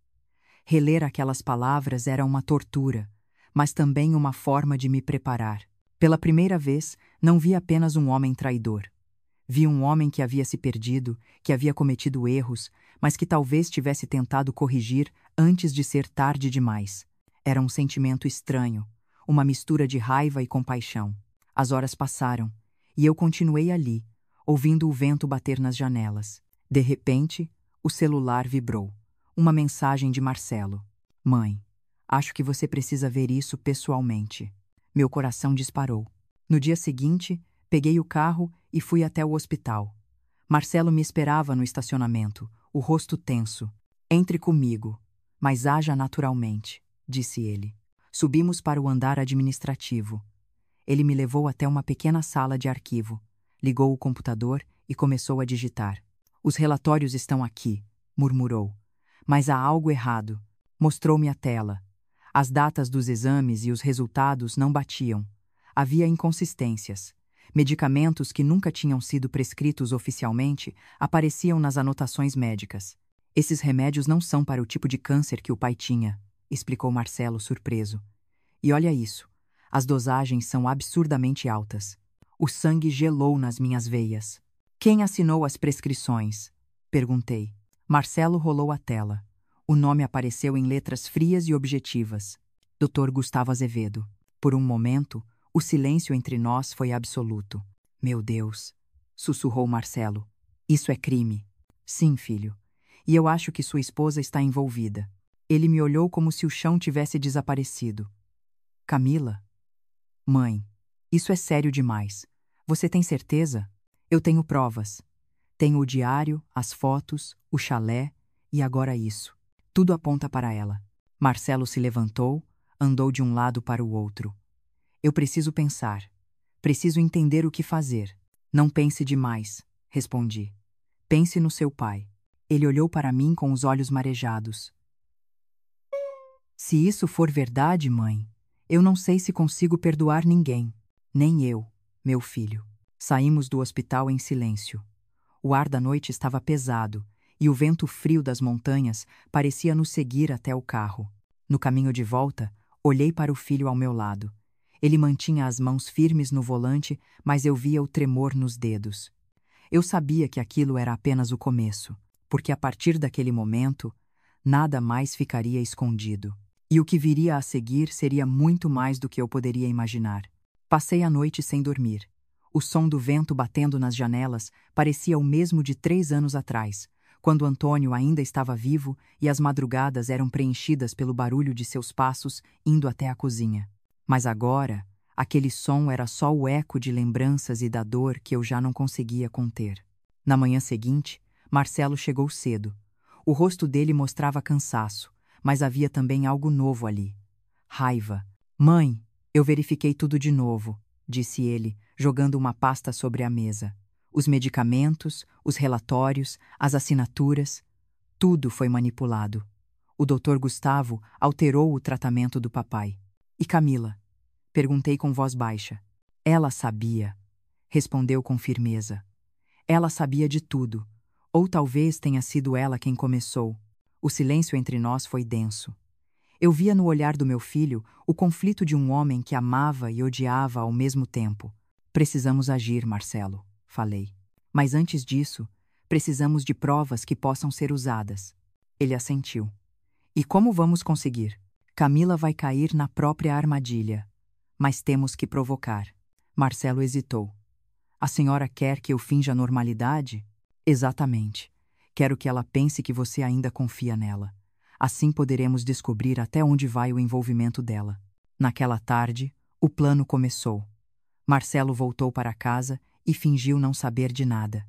Reler aquelas palavras era uma tortura, mas também uma forma de me preparar. Pela primeira vez, não vi apenas um homem traidor. Vi um homem que havia se perdido, que havia cometido erros, mas que talvez tivesse tentado corrigir antes de ser tarde demais. Era um sentimento estranho, uma mistura de raiva e compaixão. As horas passaram, e eu continuei ali, ouvindo o vento bater nas janelas. De repente, o celular vibrou. Uma mensagem de Marcelo. Mãe, acho que você precisa ver isso pessoalmente. Meu coração disparou. No dia seguinte, peguei o carro e fui até o hospital. Marcelo me esperava no estacionamento, o rosto tenso. Entre comigo, mas haja naturalmente, disse ele. Subimos para o andar administrativo. Ele me levou até uma pequena sala de arquivo, ligou o computador e começou a digitar. Os relatórios estão aqui, murmurou. Mas há algo errado. Mostrou-me a tela. As datas dos exames e os resultados não batiam. Havia inconsistências. Medicamentos que nunca tinham sido prescritos oficialmente apareciam nas anotações médicas. Esses remédios não são para o tipo de câncer que o pai tinha, explicou Marcelo, surpreso. E olha isso. As dosagens são absurdamente altas. O sangue gelou nas minhas veias. Quem assinou as prescrições? Perguntei. Marcelo rolou a tela. O nome apareceu em letras frias e objetivas. Dr. Gustavo Azevedo. Por um momento, o silêncio entre nós foi absoluto. Meu Deus, sussurrou Marcelo. Isso é crime. Sim, filho. E eu acho que sua esposa está envolvida. Ele me olhou como se o chão tivesse desaparecido. Camila? Mãe, isso é sério demais. Você tem certeza? Eu tenho provas. Tenho o diário, as fotos, o chalé e agora isso. Tudo aponta para ela. Marcelo se levantou, andou de um lado para o outro. Eu preciso pensar. Preciso entender o que fazer. Não pense demais, respondi. Pense no seu pai. Ele olhou para mim com os olhos marejados. Se isso for verdade, mãe, eu não sei se consigo perdoar ninguém. Nem eu, meu filho. Saímos do hospital em silêncio. O ar da noite estava pesado e o vento frio das montanhas parecia nos seguir até o carro. No caminho de volta, olhei para o filho ao meu lado. Ele mantinha as mãos firmes no volante, mas eu via o tremor nos dedos. Eu sabia que aquilo era apenas o começo, porque a partir daquele momento, nada mais ficaria escondido. E o que viria a seguir seria muito mais do que eu poderia imaginar. Passei a noite sem dormir. O som do vento batendo nas janelas parecia o mesmo de 3 anos atrás, quando Antônio ainda estava vivo e as madrugadas eram preenchidas pelo barulho de seus passos indo até a cozinha. Mas agora, aquele som era só o eco de lembranças e da dor que eu já não conseguia conter. Na manhã seguinte, Marcelo chegou cedo. O rosto dele mostrava cansaço, mas havia também algo novo ali. Raiva. Mãe, eu verifiquei tudo de novo, disse ele, jogando uma pasta sobre a mesa. Os medicamentos, os relatórios, as assinaturas, tudo foi manipulado. O Dr. Gustavo alterou o tratamento do papai. E Camila? Perguntei com voz baixa. Ela sabia, respondeu com firmeza. Ela sabia de tudo, ou talvez tenha sido ela quem começou. O silêncio entre nós foi denso. Eu via no olhar do meu filho o conflito de um homem que amava e odiava ao mesmo tempo. Precisamos agir, Marcelo, falei. Mas antes disso, precisamos de provas que possam ser usadas. Ele assentiu. E como vamos conseguir? Camila vai cair na própria armadilha. Mas temos que provocar. Marcelo hesitou. A senhora quer que eu finja normalidade? Exatamente. Quero que ela pense que você ainda confia nela. Assim poderemos descobrir até onde vai o envolvimento dela. Naquela tarde, o plano começou. Marcelo voltou para casa e fingiu não saber de nada.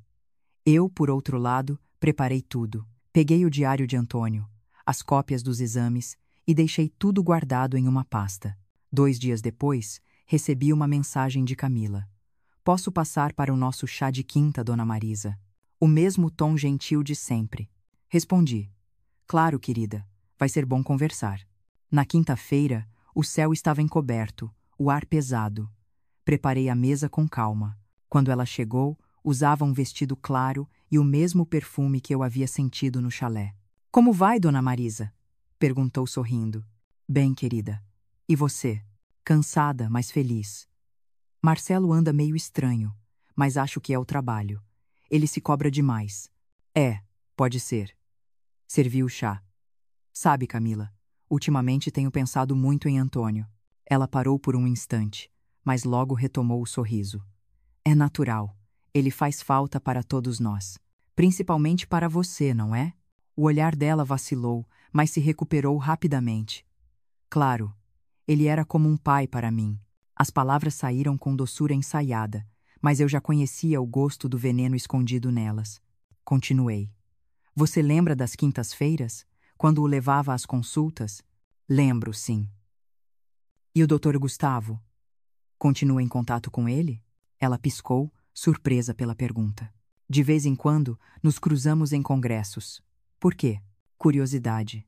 Eu, por outro lado, preparei tudo. Peguei o diário de Antônio, as cópias dos exames e deixei tudo guardado em uma pasta. 2 dias depois, recebi uma mensagem de Camila. Posso passar para o nosso chá de quinta, Dona Marisa? O mesmo tom gentil de sempre. Respondi. Claro, querida. Vai ser bom conversar. Na quinta-feira, o céu estava encoberto, o ar pesado. Preparei a mesa com calma. Quando ela chegou, usava um vestido claro e o mesmo perfume que eu havia sentido no chalé. Como vai, Dona Marisa? Perguntou sorrindo. Bem, querida. E você? Cansada, mas feliz. Marcelo anda meio estranho, mas acho que é o trabalho. Ele se cobra demais. Pode ser. Servi o chá. Sabe, Camila, ultimamente tenho pensado muito em Antônio. Ela parou por um instante, mas logo retomou o sorriso. É natural. Ele faz falta para todos nós. Principalmente para você, não é? O olhar dela vacilou, mas se recuperou rapidamente. Claro, ele era como um pai para mim. As palavras saíram com doçura ensaiada, mas eu já conhecia o gosto do veneno escondido nelas. Continuei. Você lembra das quintas-feiras, quando o levava às consultas? Lembro, sim. E o Dr. Gustavo? Continua em contato com ele? Ela piscou, surpresa pela pergunta. De vez em quando, nos cruzamos em congressos. Por quê? Curiosidade.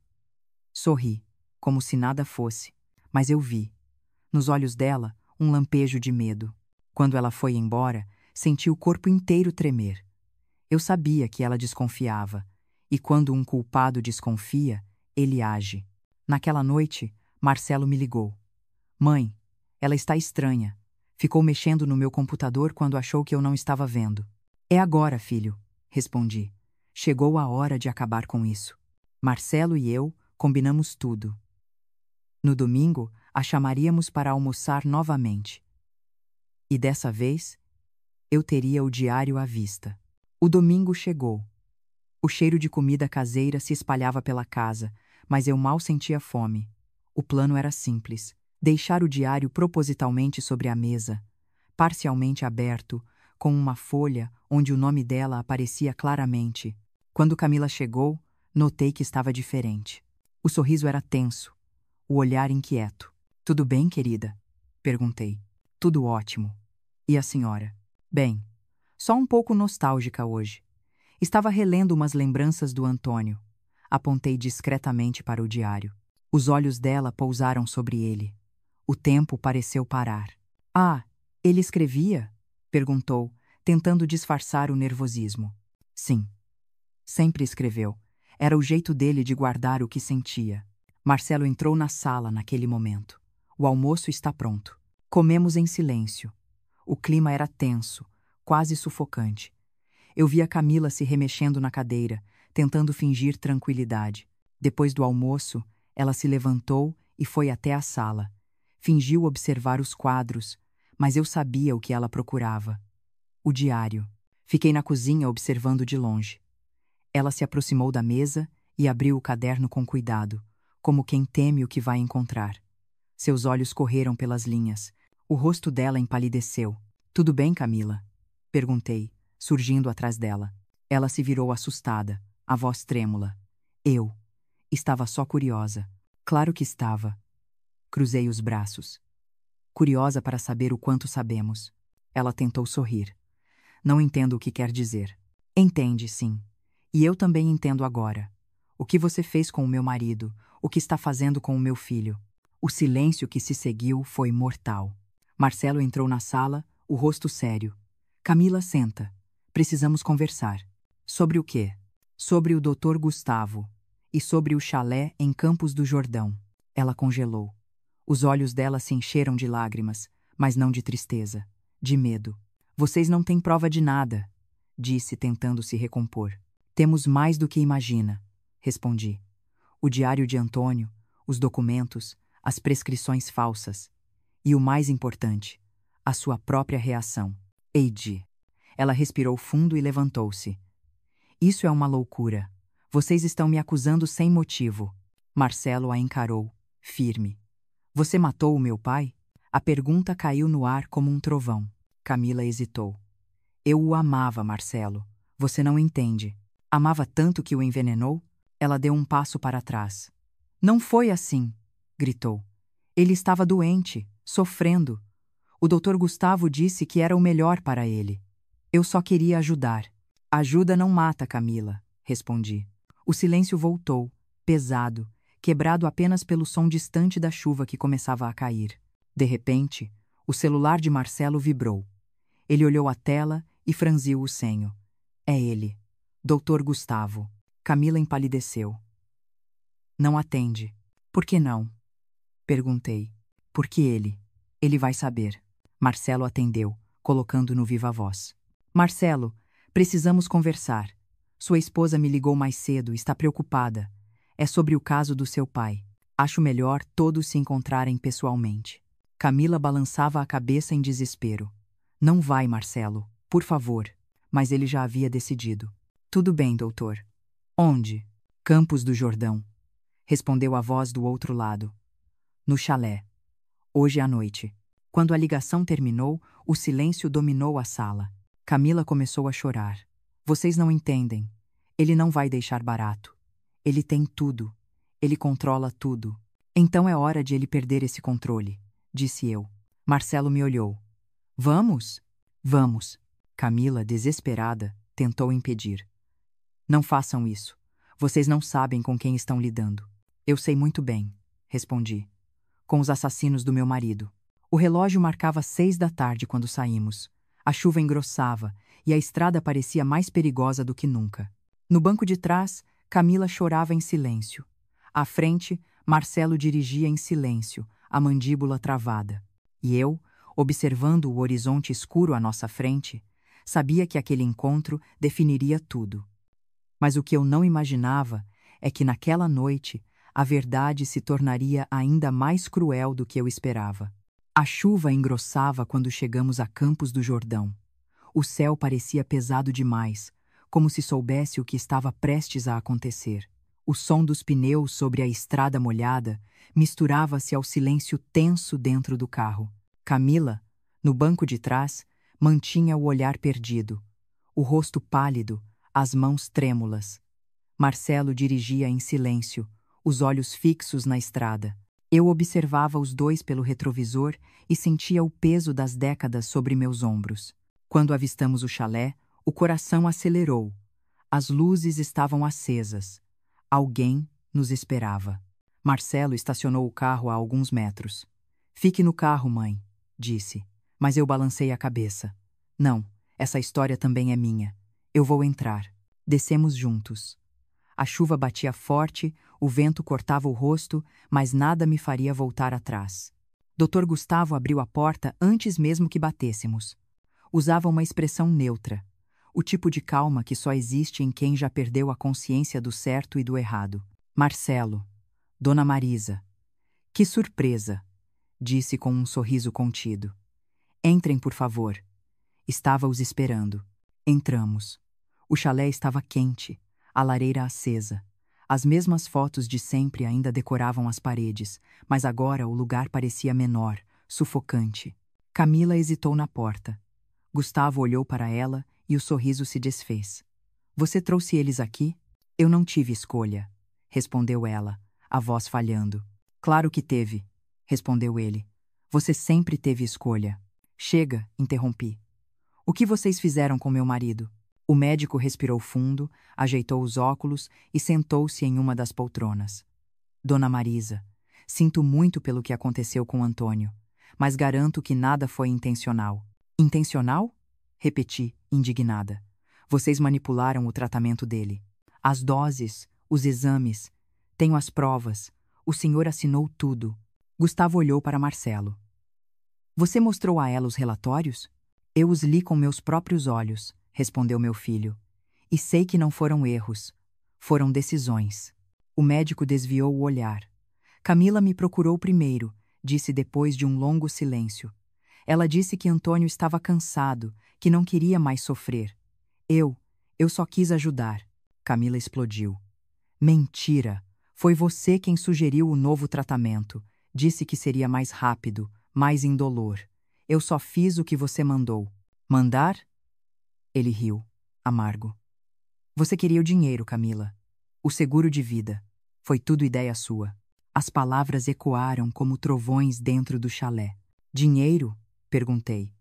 Sorri, como se nada fosse, mas eu vi. Nos olhos dela, um lampejo de medo. Quando ela foi embora, senti o corpo inteiro tremer. Eu sabia que ela desconfiava, e quando um culpado desconfia, ele age. Naquela noite, Marcelo me ligou. Mãe, ela está estranha. Ficou mexendo no meu computador quando achou que eu não estava vendo. É agora, filho, respondi. Chegou a hora de acabar com isso. Marcelo e eu combinamos tudo. No domingo, a chamaríamos para almoçar novamente. E dessa vez, eu teria o diário à vista. O domingo chegou. O cheiro de comida caseira se espalhava pela casa, mas eu mal sentia fome. O plano era simples: deixar o diário propositalmente sobre a mesa, parcialmente aberto, com uma folha onde o nome dela aparecia claramente. Quando Camila chegou, notei que estava diferente. O sorriso era tenso, o olhar inquieto. Tudo bem, querida? Perguntei. Tudo ótimo. E a senhora? Bem, só um pouco nostálgica hoje. Estava relendo umas lembranças do Antônio. Apontei discretamente para o diário. Os olhos dela pousaram sobre ele. O tempo pareceu parar. Ah, Ele escrevia? Perguntou, tentando disfarçar o nervosismo. Sim. Sempre escreveu. Era o jeito dele de guardar o que sentia. Marcelo entrou na sala naquele momento. O almoço está pronto. Comemos em silêncio. O clima era tenso, quase sufocante. Eu via Camila se remexendo na cadeira, tentando fingir tranquilidade. Depois do almoço, ela se levantou e foi até a sala. Fingiu observar os quadros, mas eu sabia o que ela procurava. O diário. Fiquei na cozinha observando de longe. Ela se aproximou da mesa e abriu o caderno com cuidado, como quem teme o que vai encontrar. Seus olhos correram pelas linhas. O rosto dela empalideceu. Tudo bem, Camila? Perguntei, surgindo atrás dela. Ela se virou assustada, a voz trêmula. Eu. Estava só curiosa. Claro que estava. Cruzei os braços. Curiosa para saber o quanto sabemos. Ela tentou sorrir. Não entendo o que quer dizer. Entende, sim. E eu também entendo agora. O que você fez com o meu marido, o que está fazendo com o meu filho. O silêncio que se seguiu foi mortal. Marcelo entrou na sala, o rosto sério. Camila, senta. Precisamos conversar. Sobre o quê? Sobre o Dr. Gustavo. E sobre o chalé em Campos do Jordão. Ela congelou. Os olhos dela se encheram de lágrimas, mas não de tristeza, de medo. Vocês não têm prova de nada, disse, tentando se recompor. Temos mais do que imagina, respondi. O diário de Antônio, os documentos, as prescrições falsas. E o mais importante, a sua própria reação. Eide. Ela respirou fundo e levantou-se. Isso é uma loucura. Vocês estão me acusando sem motivo. Marcelo a encarou, firme. Você matou o meu pai? A pergunta caiu no ar como um trovão. Camila hesitou. Eu o amava, Marcelo. Você não entende. Amava tanto que o envenenou? Ela deu um passo para trás. Não foi assim, gritou. Ele estava doente, sofrendo. O Dr. Gustavo disse que era o melhor para ele. Eu só queria ajudar. Ajuda não mata, Camila, respondi. O silêncio voltou, pesado, quebrado apenas pelo som distante da chuva que começava a cair. De repente, o celular de Marcelo vibrou. Ele olhou a tela e franziu o senho. É ele. Dr. Gustavo. Camila empalideceu. Não atende. Por que não? Perguntei. Porque ele. Ele vai saber. Marcelo atendeu, colocando no viva voz. Marcelo, precisamos conversar. Sua esposa me ligou mais cedo e está preocupada. É sobre o caso do seu pai. Acho melhor todos se encontrarem pessoalmente. Camila balançava a cabeça em desespero. Não vai, Marcelo, por favor. Mas ele já havia decidido. Tudo bem, doutor. Onde? Campos do Jordão. Respondeu a voz do outro lado. No chalé. Hoje à noite. Quando a ligação terminou, o silêncio dominou a sala. Camila começou a chorar. Vocês não entendem. Ele não vai deixar barato. Ele tem tudo. Ele controla tudo. Então é hora de ele perder esse controle, disse eu. Marcelo me olhou. Vamos? Vamos. Camila, desesperada, tentou impedir. Não façam isso. Vocês não sabem com quem estão lidando. Eu sei muito bem, respondi. Com os assassinos do meu marido. O relógio marcava 6 da tarde quando saímos. A chuva engrossava e a estrada parecia mais perigosa do que nunca. No banco de trás, Camila chorava em silêncio. À frente, Marcelo dirigia em silêncio, a mandíbula travada. E eu, observando o horizonte escuro à nossa frente, sabia que aquele encontro definiria tudo. Mas o que eu não imaginava é que naquela noite a verdade se tornaria ainda mais cruel do que eu esperava. A chuva engrossava quando chegamos a Campos do Jordão. O céu parecia pesado demais, como se soubesse o que estava prestes a acontecer. O som dos pneus sobre a estrada molhada misturava-se ao silêncio tenso dentro do carro. Camila, no banco de trás, mantinha o olhar perdido, o rosto pálido, as mãos trêmulas. Marcelo dirigia em silêncio, os olhos fixos na estrada. Eu observava os dois pelo retrovisor e sentia o peso das décadas sobre meus ombros. Quando avistamos o chalé, o coração acelerou. As luzes estavam acesas. Alguém nos esperava. Marcelo estacionou o carro a alguns metros. Fique no carro, mãe, disse. Mas eu balancei a cabeça. Não, essa história também é minha. Eu vou entrar. Descemos juntos. A chuva batia forte, o vento cortava o rosto, mas nada me faria voltar atrás. Dr. Gustavo abriu a porta antes mesmo que batêssemos. Usava uma expressão neutra, o tipo de calma que só existe em quem já perdeu a consciência do certo e do errado. Marcelo, Dona Marisa. Que surpresa, disse com um sorriso contido. Entrem, por favor. Estava-os esperando. Entramos. O chalé estava quente, a lareira acesa. As mesmas fotos de sempre ainda decoravam as paredes, mas agora o lugar parecia menor, sufocante. Camila hesitou na porta. Gustavo olhou para ela e o sorriso se desfez. Você trouxe eles aqui? Eu não tive escolha, respondeu ela, a voz falhando. Claro que teve, respondeu ele. Você sempre teve escolha. Chega, interrompi. O que vocês fizeram com meu marido? O médico respirou fundo, ajeitou os óculos e sentou-se em uma das poltronas. Dona Marisa, sinto muito pelo que aconteceu com Antônio, mas garanto que nada foi intencional. Intencional? Repeti, indignada. Vocês manipularam o tratamento dele. As doses, os exames. Tenho as provas. O senhor assinou tudo. Gustavo olhou para Marcelo. Você mostrou a ela os relatórios? Eu os li com meus próprios olhos, respondeu meu filho. E sei que não foram erros. Foram decisões. O médico desviou o olhar. Camila me procurou primeiro, disse depois de um longo silêncio. Ela disse que Antônio estava cansado, que não queria mais sofrer. Eu só quis ajudar. Camila explodiu. Mentira! Foi você quem sugeriu o novo tratamento. Disse que seria mais rápido, mais indolor. Eu só fiz o que você mandou. Mandar? Ele riu, amargo. Você queria o dinheiro, Camila. O seguro de vida. Foi tudo ideia sua. As palavras ecoaram como trovões dentro do chalé. Dinheiro? Perguntei.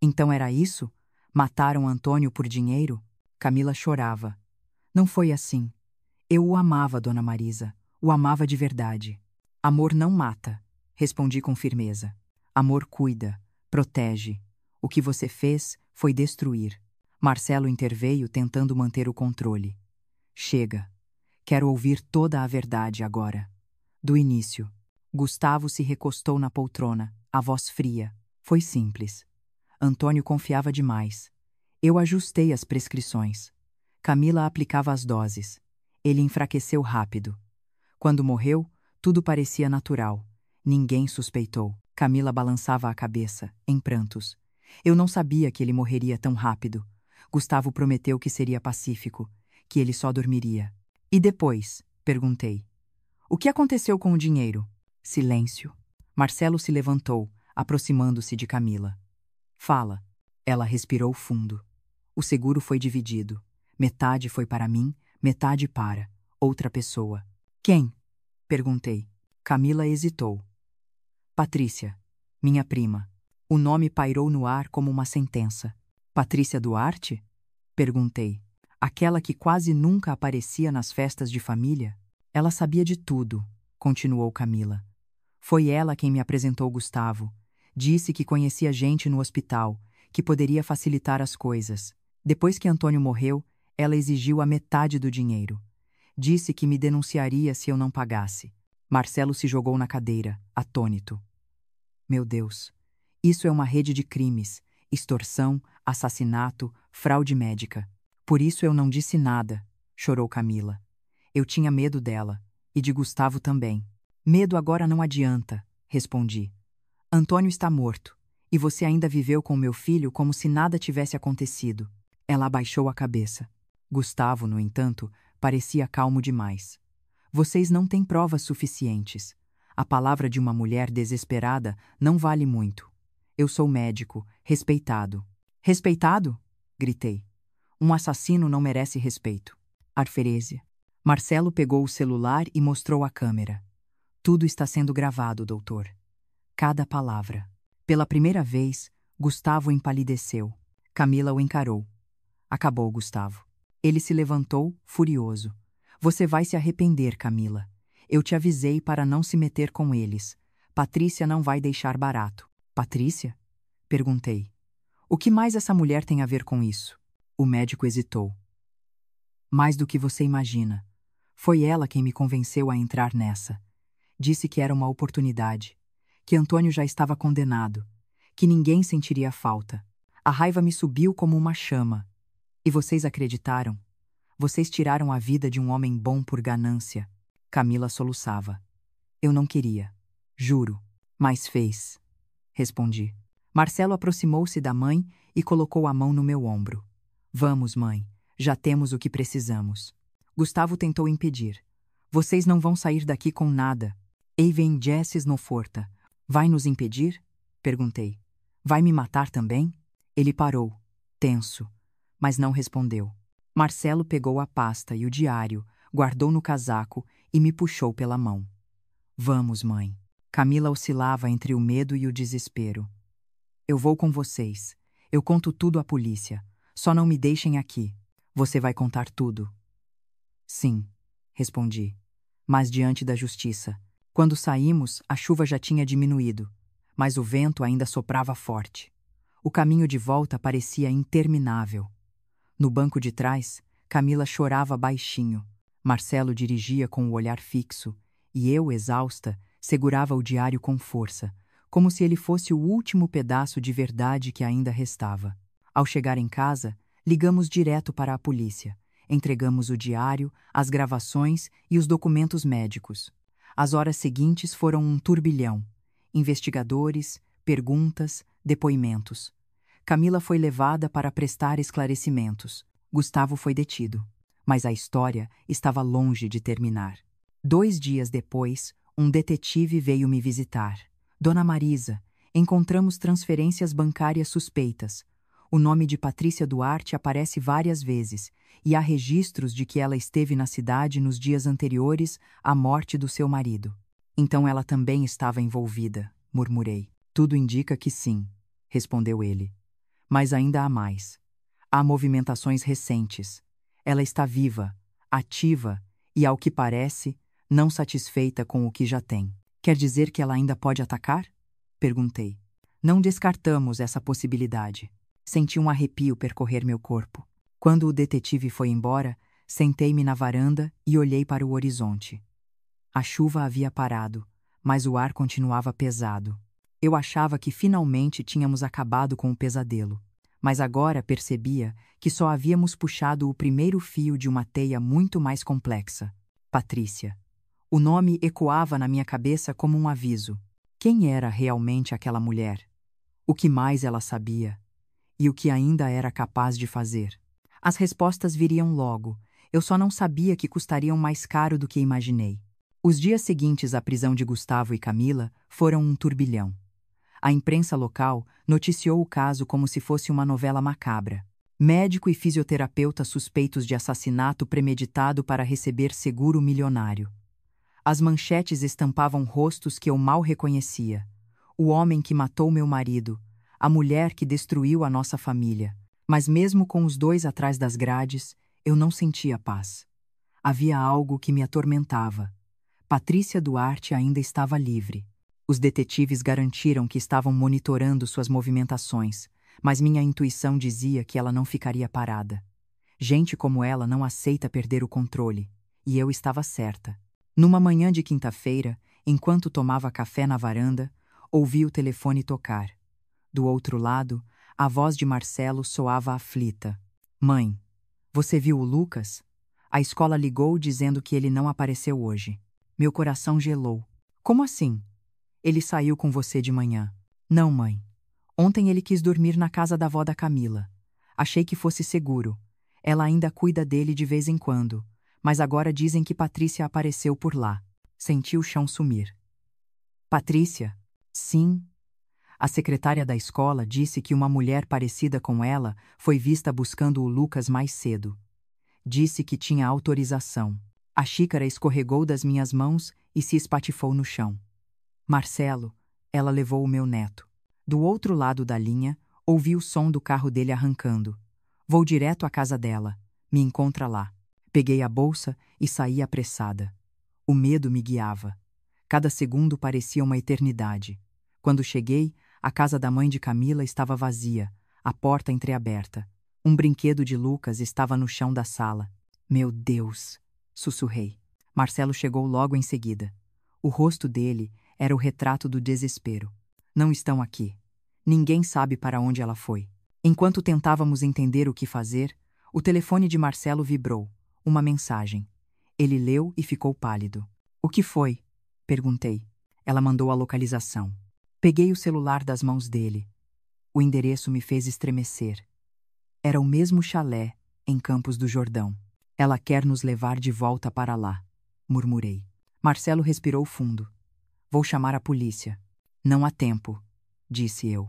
Então era isso? Mataram Antônio por dinheiro? Camila chorava. Não foi assim. Eu o amava, Dona Marisa. O amava de verdade. Amor não mata, respondi com firmeza. Amor cuida, protege. O que você fez foi destruir. Marcelo interveio tentando manter o controle. Chega. Quero ouvir toda a verdade agora. Do início. Gustavo se recostou na poltrona, a voz fria. Foi simples. Antônio confiava demais. Eu ajustei as prescrições. Camila aplicava as doses. Ele enfraqueceu rápido. Quando morreu, tudo parecia natural. Ninguém suspeitou. Camila balançava a cabeça, em prantos. Eu não sabia que ele morreria tão rápido. Gustavo prometeu que seria pacífico, que ele só dormiria. E depois? Perguntei. O que aconteceu com o dinheiro? Silêncio. Marcelo se levantou, aproximando-se de Camila. Fala. Ela respirou fundo. O seguro foi dividido. Metade foi para mim, metade para outra pessoa. Quem? Perguntei. Camila hesitou. Patrícia, minha prima. O nome pairou no ar como uma sentença. Patrícia Duarte? Perguntei. Aquela que quase nunca aparecia nas festas de família? Ela sabia de tudo, continuou Camila. Foi ela quem me apresentou Gustavo. Disse que conhecia gente no hospital, que poderia facilitar as coisas. Depois que Antônio morreu, ela exigiu a metade do dinheiro. Disse que me denunciaria se eu não pagasse. Marcelo se jogou na cadeira, atônito. Meu Deus, isso é uma rede de crimes, extorsão, assassinato, fraude médica. Por isso eu não disse nada, chorou Camila. Eu tinha medo dela, e de Gustavo também. Medo agora não adianta, respondi. Antônio está morto, e você ainda viveu com meu filho como se nada tivesse acontecido. Ela abaixou a cabeça. Gustavo, no entanto, parecia calmo demais. Vocês não têm provas suficientes. A palavra de uma mulher desesperada não vale muito. Eu sou médico, respeitado. Respeitado? Gritei. Um assassino não merece respeito. Arferese. Marcelo pegou o celular e mostrou a câmera. Tudo está sendo gravado, doutor. Cada palavra. Pela primeira vez, Gustavo empalideceu. Camila o encarou. Acabou, Gustavo. Ele se levantou, furioso. Você vai se arrepender, Camila. Eu te avisei para não se meter com eles. Patrícia não vai deixar barato. Patrícia? Perguntei. O que mais essa mulher tem a ver com isso? O médico hesitou. Mais do que você imagina. Foi ela quem me convenceu a entrar nessa. Disse que era uma oportunidade, que Antônio já estava condenado, que ninguém sentiria falta. A raiva me subiu como uma chama. E vocês acreditaram? Vocês tiraram a vida de um homem bom por ganância. Camila soluçava. Eu não queria. Juro. Mas fez. Respondi. Marcelo aproximou-se da mãe e colocou a mão no meu ombro. Vamos, mãe. Já temos o que precisamos. Gustavo tentou impedir. Vocês não vão sair daqui com nada. Even Jesses no forta. Vai nos impedir? Perguntei. Vai me matar também? Ele parou, tenso, mas não respondeu. Marcelo pegou a pasta e o diário, guardou no casaco e me puxou pela mão. Vamos, mãe. Camila oscilava entre o medo e o desespero. Eu vou com vocês. Eu conto tudo à polícia. Só não me deixem aqui. Você vai contar tudo? Sim, respondi. Mas diante da justiça. Quando saímos, a chuva já tinha diminuído, mas o vento ainda soprava forte. O caminho de volta parecia interminável. No banco de trás, Camila chorava baixinho. Marcelo dirigia com o olhar fixo, e eu, exausta, segurava o diário com força, como se ele fosse o último pedaço de verdade que ainda restava. Ao chegar em casa, ligamos direto para a polícia. Entregamos o diário, as gravações e os documentos médicos. As horas seguintes foram um turbilhão. Investigadores, perguntas, depoimentos. Camila foi levada para prestar esclarecimentos. Gustavo foi detido. Mas a história estava longe de terminar. 2 dias depois, um detetive veio me visitar. Dona Marisa, encontramos transferências bancárias suspeitas. O nome de Patrícia Duarte aparece várias vezes, e há registros de que ela esteve na cidade nos dias anteriores à morte do seu marido. Então ela também estava envolvida, murmurei. Tudo indica que sim, respondeu ele. Mas ainda há mais. Há movimentações recentes. Ela está viva, ativa e, ao que parece, não satisfeita com o que já tem. Quer dizer que ela ainda pode atacar? Perguntei. Não descartamos essa possibilidade. Senti um arrepio percorrer meu corpo. Quando o detetive foi embora, sentei-me na varanda e olhei para o horizonte. A chuva havia parado, mas o ar continuava pesado. Eu achava que finalmente tínhamos acabado com o pesadelo, mas agora percebia que só havíamos puxado o primeiro fio de uma teia muito mais complexa. Patrícia. O nome ecoava na minha cabeça como um aviso. Quem era realmente aquela mulher? O que mais ela sabia? E o que ainda era capaz de fazer? As respostas viriam logo. Eu só não sabia que custariam mais caro do que imaginei. Os dias seguintes à prisão de Gustavo e Camila foram um turbilhão. A imprensa local noticiou o caso como se fosse uma novela macabra. Médico e fisioterapeuta suspeitos de assassinato premeditado para receber seguro milionário. As manchetes estampavam rostos que eu mal reconhecia. O homem que matou meu marido, a mulher que destruiu a nossa família. Mas mesmo com os dois atrás das grades, eu não sentia paz. Havia algo que me atormentava. Patrícia Duarte ainda estava livre. Os detetives garantiram que estavam monitorando suas movimentações, mas minha intuição dizia que ela não ficaria parada. Gente como ela não aceita perder o controle, e eu estava certa. Numa manhã de quinta-feira, enquanto tomava café na varanda, ouvi o telefone tocar. Do outro lado, a voz de Marcelo soava aflita. Mãe, você viu o Lucas? A escola ligou dizendo que ele não apareceu hoje. Meu coração gelou. Como assim? Ele saiu com você de manhã. Não, mãe. Ontem ele quis dormir na casa da avó da Camila. Achei que fosse seguro. Ela ainda cuida dele de vez em quando, mas agora dizem que Patrícia apareceu por lá. Senti o chão sumir. Patrícia? Sim. A secretária da escola disse que uma mulher parecida com ela foi vista buscando o Lucas mais cedo. Disse que tinha autorização. A xícara escorregou das minhas mãos e se espatifou no chão. Marcelo, ela levou o meu neto. Do outro lado da linha, ouvi o som do carro dele arrancando. Vou direto à casa dela. Me encontra lá. Peguei a bolsa e saí apressada. O medo me guiava. Cada segundo parecia uma eternidade. Quando cheguei, A casa da mãe de Camila estava vazia, a porta entreaberta. Um brinquedo de Lucas estava no chão da sala. Meu Deus! Sussurrei. Marcelo chegou logo em seguida. O rosto dele era o retrato do desespero. Não estão aqui. Ninguém sabe para onde ela foi. Enquanto tentávamos entender o que fazer, o telefone de Marcelo vibrou. Uma mensagem. Ele leu e ficou pálido. O que foi? Perguntei. Ela mandou a localização. Peguei o celular das mãos dele. O endereço me fez estremecer. Era o mesmo chalé, em Campos do Jordão. Ela quer nos levar de volta para lá, murmurei. Marcelo respirou fundo. Vou chamar a polícia. Não há tempo, disse eu.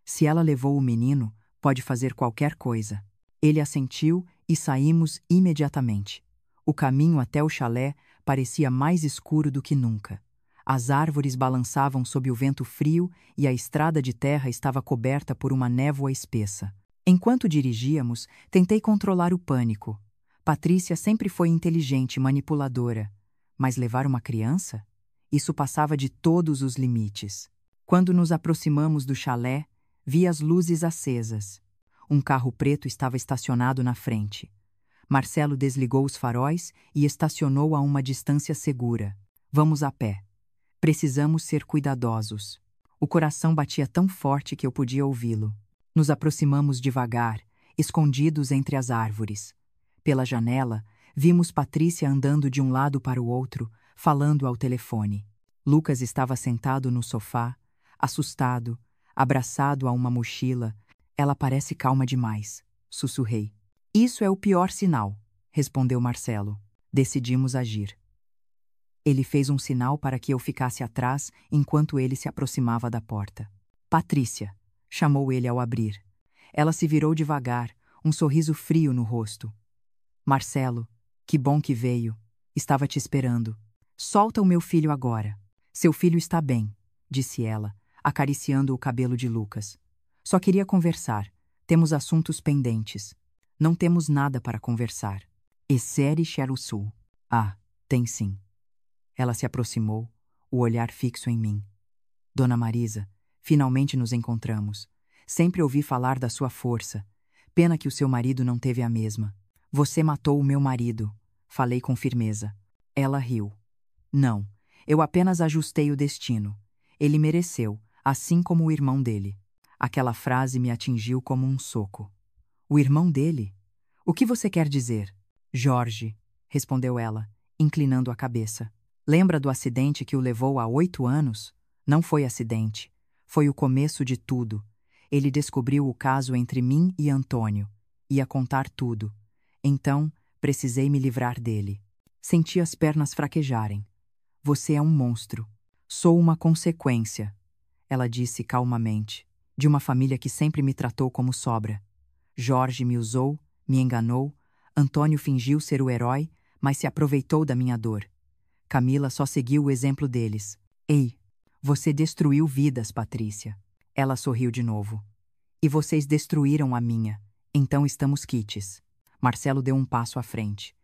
Se ela levou o menino, pode fazer qualquer coisa. Ele assentiu e saímos imediatamente. O caminho até o chalé parecia mais escuro do que nunca. As árvores balançavam sob o vento frio e a estrada de terra estava coberta por uma névoa espessa. Enquanto dirigíamos, tentei controlar o pânico. Patrícia sempre foi inteligente e manipuladora, mas levar uma criança? Isso passava de todos os limites. Quando nos aproximamos do chalé, vi as luzes acesas. Um carro preto estava estacionado na frente. Marcelo desligou os faróis e estacionou a uma distância segura. Vamos a pé. Precisamos ser cuidadosos. O coração batia tão forte que eu podia ouvi-lo. Nos aproximamos devagar, escondidos entre as árvores. Pela janela, vimos Patrícia andando de um lado para o outro, falando ao telefone. Lucas estava sentado no sofá, assustado, abraçado a uma mochila. Ela parece calma demais, sussurrei. Isso é o pior sinal, respondeu Marcelo. Decidimos agir. Ele fez um sinal para que eu ficasse atrás enquanto ele se aproximava da porta. Patrícia, chamou ele ao abrir. Ela se virou devagar, um sorriso frio no rosto. Marcelo, que bom que veio. Estava te esperando. Solta o meu filho agora. Seu filho está bem, disse ela, acariciando o cabelo de Lucas. Só queria conversar. Temos assuntos pendentes. Não temos nada para conversar. Essere Cherusul. Ah, tem sim. Ela se aproximou, o olhar fixo em mim. Dona Marisa, finalmente nos encontramos. Sempre ouvi falar da sua força. Pena que o seu marido não teve a mesma. Você matou o meu marido, falei com firmeza. Ela riu. Não, eu apenas ajustei o destino. Ele mereceu, assim como o irmão dele. Aquela frase me atingiu como um soco. O irmão dele? O que você quer dizer? Jorge, respondeu ela, inclinando a cabeça. Lembra do acidente que o levou há 8 anos? Não foi acidente. Foi o começo de tudo. Ele descobriu o caso entre mim e Antônio. Ia contar tudo. Então, precisei me livrar dele. Senti as pernas fraquejarem. Você é um monstro. Sou uma consequência, ela disse calmamente, de uma família que sempre me tratou como sobra. Jorge me usou, me enganou, Antônio fingiu ser o herói, mas se aproveitou da minha dor. Camila só seguiu o exemplo deles. Ei, você destruiu vidas, Patrícia. Ela sorriu de novo. E vocês destruíram a minha. Então estamos quites. Marcelo deu um passo à frente.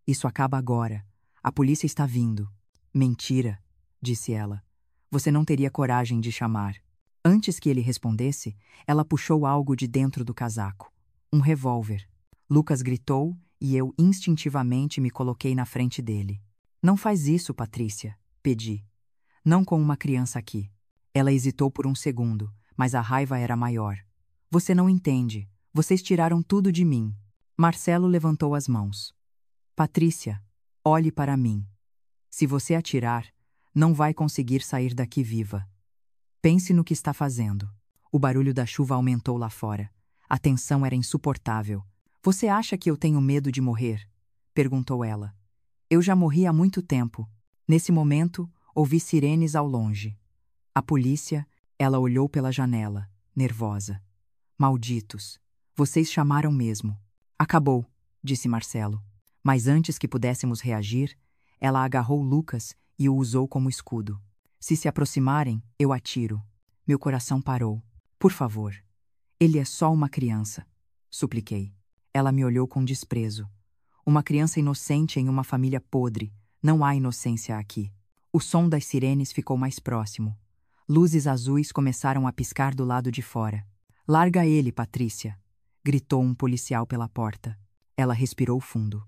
Isso acaba agora. A polícia está vindo. Mentira, disse ela. Você não teria coragem de chamar. Antes que ele respondesse, ela puxou algo de dentro do casaco. Um revólver. Lucas gritou e eu instintivamente me coloquei na frente dele. Não faz isso, Patrícia, pedi. Não com uma criança aqui. Ela hesitou por um segundo, mas a raiva era maior. Você não entende. Vocês tiraram tudo de mim. Marcelo levantou as mãos. Patrícia, olhe para mim. Se você atirar, não vai conseguir sair daqui viva. Pense no que está fazendo. O barulho da chuva aumentou lá fora. A tensão era insuportável. Você acha que eu tenho medo de morrer? Perguntou ela. Eu já morri há muito tempo. Nesse momento, ouvi sirenes ao longe. A polícia, ela olhou pela janela, nervosa. Malditos. Vocês chamaram mesmo. Acabou, disse Marcelo. Mas antes que pudéssemos reagir, ela agarrou Lucas e o usou como escudo. Se aproximarem, eu atiro. Meu coração parou. Por favor. Ele é só uma criança, supliquei. Ela me olhou com desprezo. Uma criança inocente em uma família podre. Não há inocência aqui. O som das sirenes ficou mais próximo. Luzes azuis começaram a piscar do lado de fora. "Larga ele, Patrícia!" gritou um policial pela porta. Ela respirou fundo.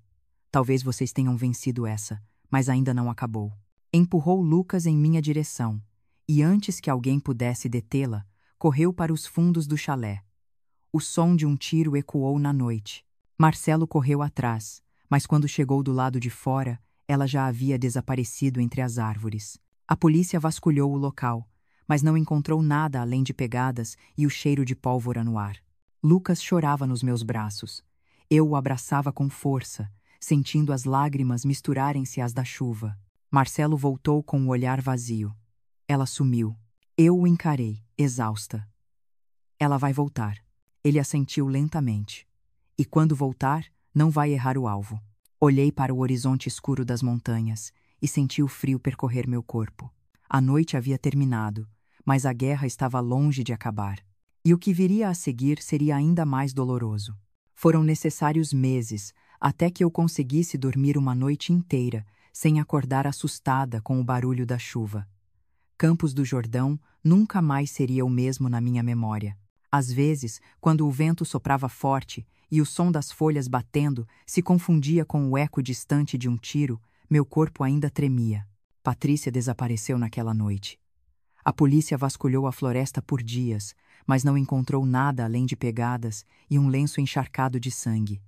"Talvez vocês tenham vencido essa, mas ainda não acabou." Empurrou Lucas em minha direção, e antes que alguém pudesse detê-la, correu para os fundos do chalé. O som de um tiro ecoou na noite. Marcelo correu atrás, mas quando chegou do lado de fora, ela já havia desaparecido entre as árvores. A polícia vasculhou o local, mas não encontrou nada além de pegadas e o cheiro de pólvora no ar. Lucas chorava nos meus braços. Eu o abraçava com força, sentindo as lágrimas misturarem-se às da chuva. Marcelo voltou com o olhar vazio. Ela sumiu. Eu o encarei, exausta. "Ela vai voltar." Ele assentiu lentamente. "E quando voltar, não vai errar o alvo." Olhei para o horizonte escuro das montanhas e senti o frio percorrer meu corpo. A noite havia terminado, mas a guerra estava longe de acabar. E o que viria a seguir seria ainda mais doloroso. Foram necessários meses até que eu conseguisse dormir uma noite inteira, sem acordar assustada com o barulho da chuva. Campos do Jordão nunca mais seria o mesmo na minha memória. Às vezes, quando o vento soprava forte e o som das folhas batendo se confundia com o eco distante de um tiro, meu corpo ainda tremia. Patrícia desapareceu naquela noite. A polícia vasculhou a floresta por dias, mas não encontrou nada além de pegadas e um lenço encharcado de sangue.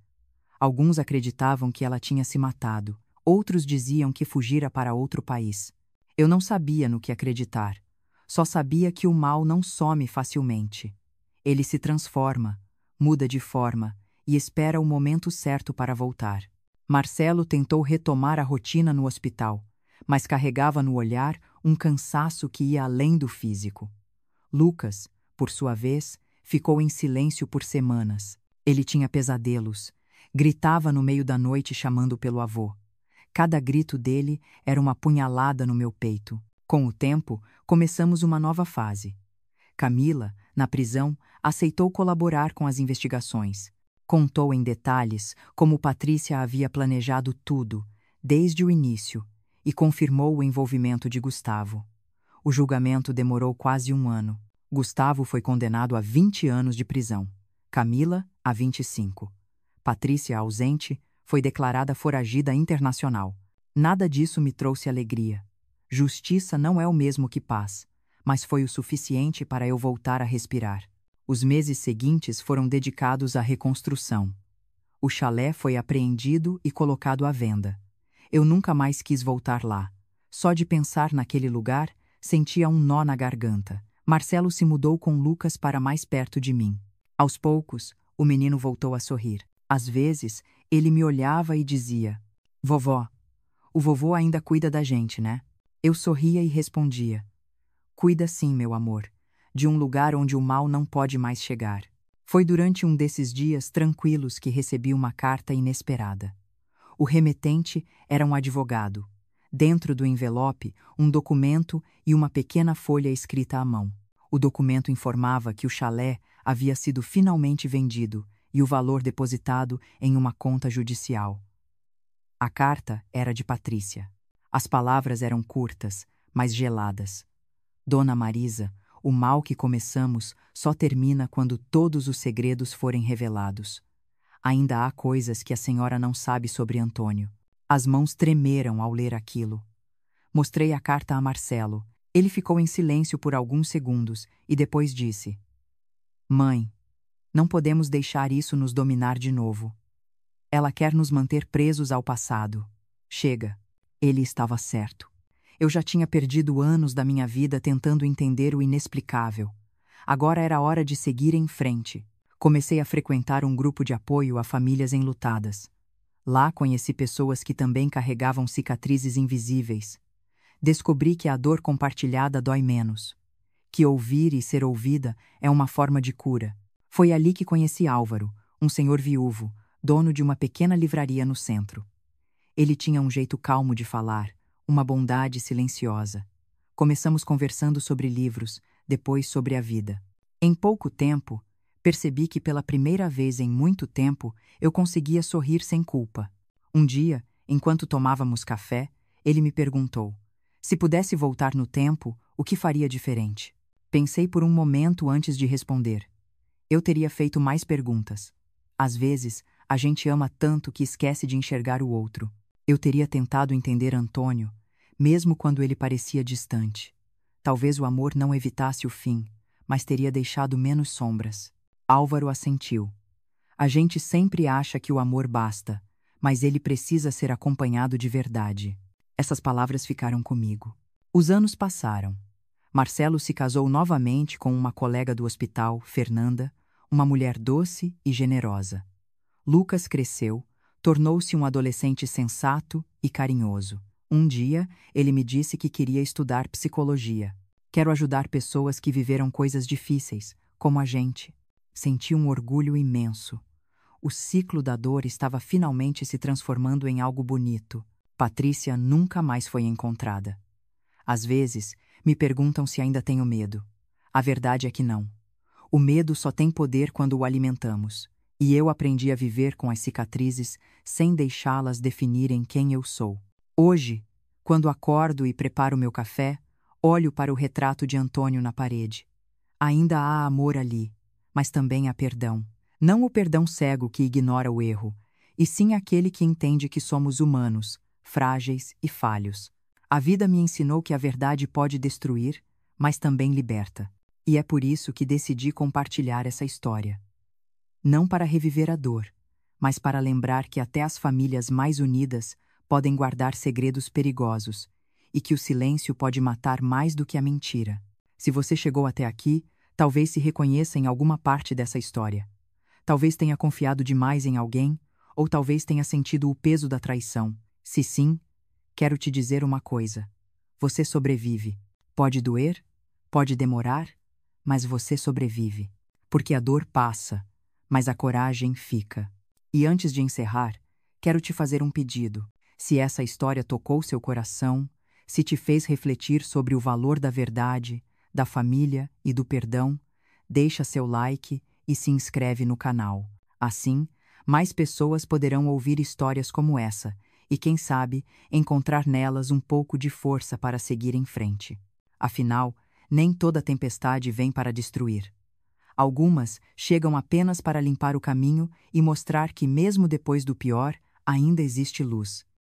Alguns acreditavam que ela tinha se matado, outros diziam que fugira para outro país. Eu não sabia no que acreditar. Só sabia que o mal não some facilmente. Ele se transforma, muda de forma e espera o momento certo para voltar. Marcelo tentou retomar a rotina no hospital, mas carregava no olhar um cansaço que ia além do físico. Lucas, por sua vez, ficou em silêncio por semanas. Ele tinha pesadelos. Gritava no meio da noite chamando pelo avô. Cada grito dele era uma punhalada no meu peito. Com o tempo, começamos uma nova fase. Camila, na prisão, aceitou colaborar com as investigações. Contou em detalhes como Patrícia havia planejado tudo, desde o início, e confirmou o envolvimento de Gustavo. O julgamento demorou quase 1 ano. Gustavo foi condenado a 20 anos de prisão. Camila, a 25. Patrícia, ausente, foi declarada foragida internacional. Nada disso me trouxe alegria. Justiça não é o mesmo que paz, mas foi o suficiente para eu voltar a respirar. Os meses seguintes foram dedicados à reconstrução. O chalé foi apreendido e colocado à venda. Eu nunca mais quis voltar lá. Só de pensar naquele lugar, sentia um nó na garganta. Marcelo se mudou com Lucas para mais perto de mim. Aos poucos, o menino voltou a sorrir. Às vezes, ele me olhava e dizia: "Vovó, o vovô ainda cuida da gente, né?" Eu sorria e respondia: "Cuida sim, meu amor, de um lugar onde o mal não pode mais chegar." Foi durante um desses dias tranquilos que recebi uma carta inesperada. O remetente era um advogado. Dentro do envelope, um documento e uma pequena folha escrita à mão. O documento informava que o chalé havia sido finalmente vendido e o valor depositado em uma conta judicial. A carta era de Patrícia. As palavras eram curtas, mas geladas. "Dona Marisa, o mal que começamos só termina quando todos os segredos forem revelados. Ainda há coisas que a senhora não sabe sobre Antônio." As mãos tremeram ao ler aquilo. Mostrei a carta a Marcelo. Ele ficou em silêncio por alguns segundos e depois disse: "Mãe, não podemos deixar isso nos dominar de novo. Ela quer nos manter presos ao passado. Chega." Ele estava certo. Eu já tinha perdido anos da minha vida tentando entender o inexplicável. Agora era hora de seguir em frente. Comecei a frequentar um grupo de apoio a famílias enlutadas. Lá conheci pessoas que também carregavam cicatrizes invisíveis. Descobri que a dor compartilhada dói menos. Que ouvir e ser ouvida é uma forma de cura. Foi ali que conheci Álvaro, um senhor viúvo, dono de uma pequena livraria no centro. Ele tinha um jeito calmo de falar, uma bondade silenciosa. Começamos conversando sobre livros, depois sobre a vida. Em pouco tempo, percebi que pela primeira vez em muito tempo eu conseguia sorrir sem culpa. Um dia, enquanto tomávamos café, ele me perguntou: se pudesse voltar no tempo, O que faria diferente? Pensei por um momento antes de responder. Eu teria feito mais perguntas. Às vezes, a gente ama tanto que esquece de enxergar o outro. Eu teria tentado entender Antônio, mesmo quando ele parecia distante. Talvez o amor não evitasse o fim, mas teria deixado menos sombras. Álvaro assentiu. A gente sempre acha que o amor basta, mas ele precisa ser acompanhado de verdade. Essas palavras ficaram comigo. Os anos passaram. Marcelo se casou novamente com uma colega do hospital, Fernanda, uma mulher doce e generosa. Lucas cresceu, tornou-se um adolescente sensato e carinhoso. Um dia, ele me disse que queria estudar psicologia. Quero ajudar pessoas que viveram coisas difíceis, como a gente. Senti um orgulho imenso. O ciclo da dor estava finalmente se transformando em algo bonito. Patrícia nunca mais foi encontrada. Às vezes, me perguntam se ainda tenho medo. A verdade é que não. O medo só tem poder quando o alimentamos. E eu aprendi a viver com as cicatrizes sem deixá-las definirem quem eu sou. Hoje, quando acordo e preparo meu café, olho para o retrato de Antônio na parede. Ainda há amor ali, mas também há perdão. Não o perdão cego que ignora o erro, e sim aquele que entende que somos humanos, frágeis e falhos. A vida me ensinou que a verdade pode destruir, mas também liberta. E é por isso que decidi compartilhar essa história. Não para reviver a dor, mas para lembrar que até as famílias mais unidas podem guardar segredos perigosos e que o silêncio pode matar mais do que a mentira. Se você chegou até aqui, talvez se reconheça em alguma parte dessa história. Talvez tenha confiado demais em alguém, ou talvez tenha sentido o peso da traição. Se sim, quero te dizer uma coisa. Você sobrevive. Pode doer, pode demorar, mas você sobrevive. Porque a dor passa, mas a coragem fica. E antes de encerrar, quero te fazer um pedido. Se essa história tocou seu coração, se te fez refletir sobre o valor da verdade, da família e do perdão, deixa seu like e se inscreve no canal. Assim, mais pessoas poderão ouvir histórias como essa e, quem sabe, encontrar nelas um pouco de força para seguir em frente. Afinal, nem toda tempestade vem para destruir. Algumas chegam apenas para limpar o caminho e mostrar que, mesmo depois do pior, ainda existe luz.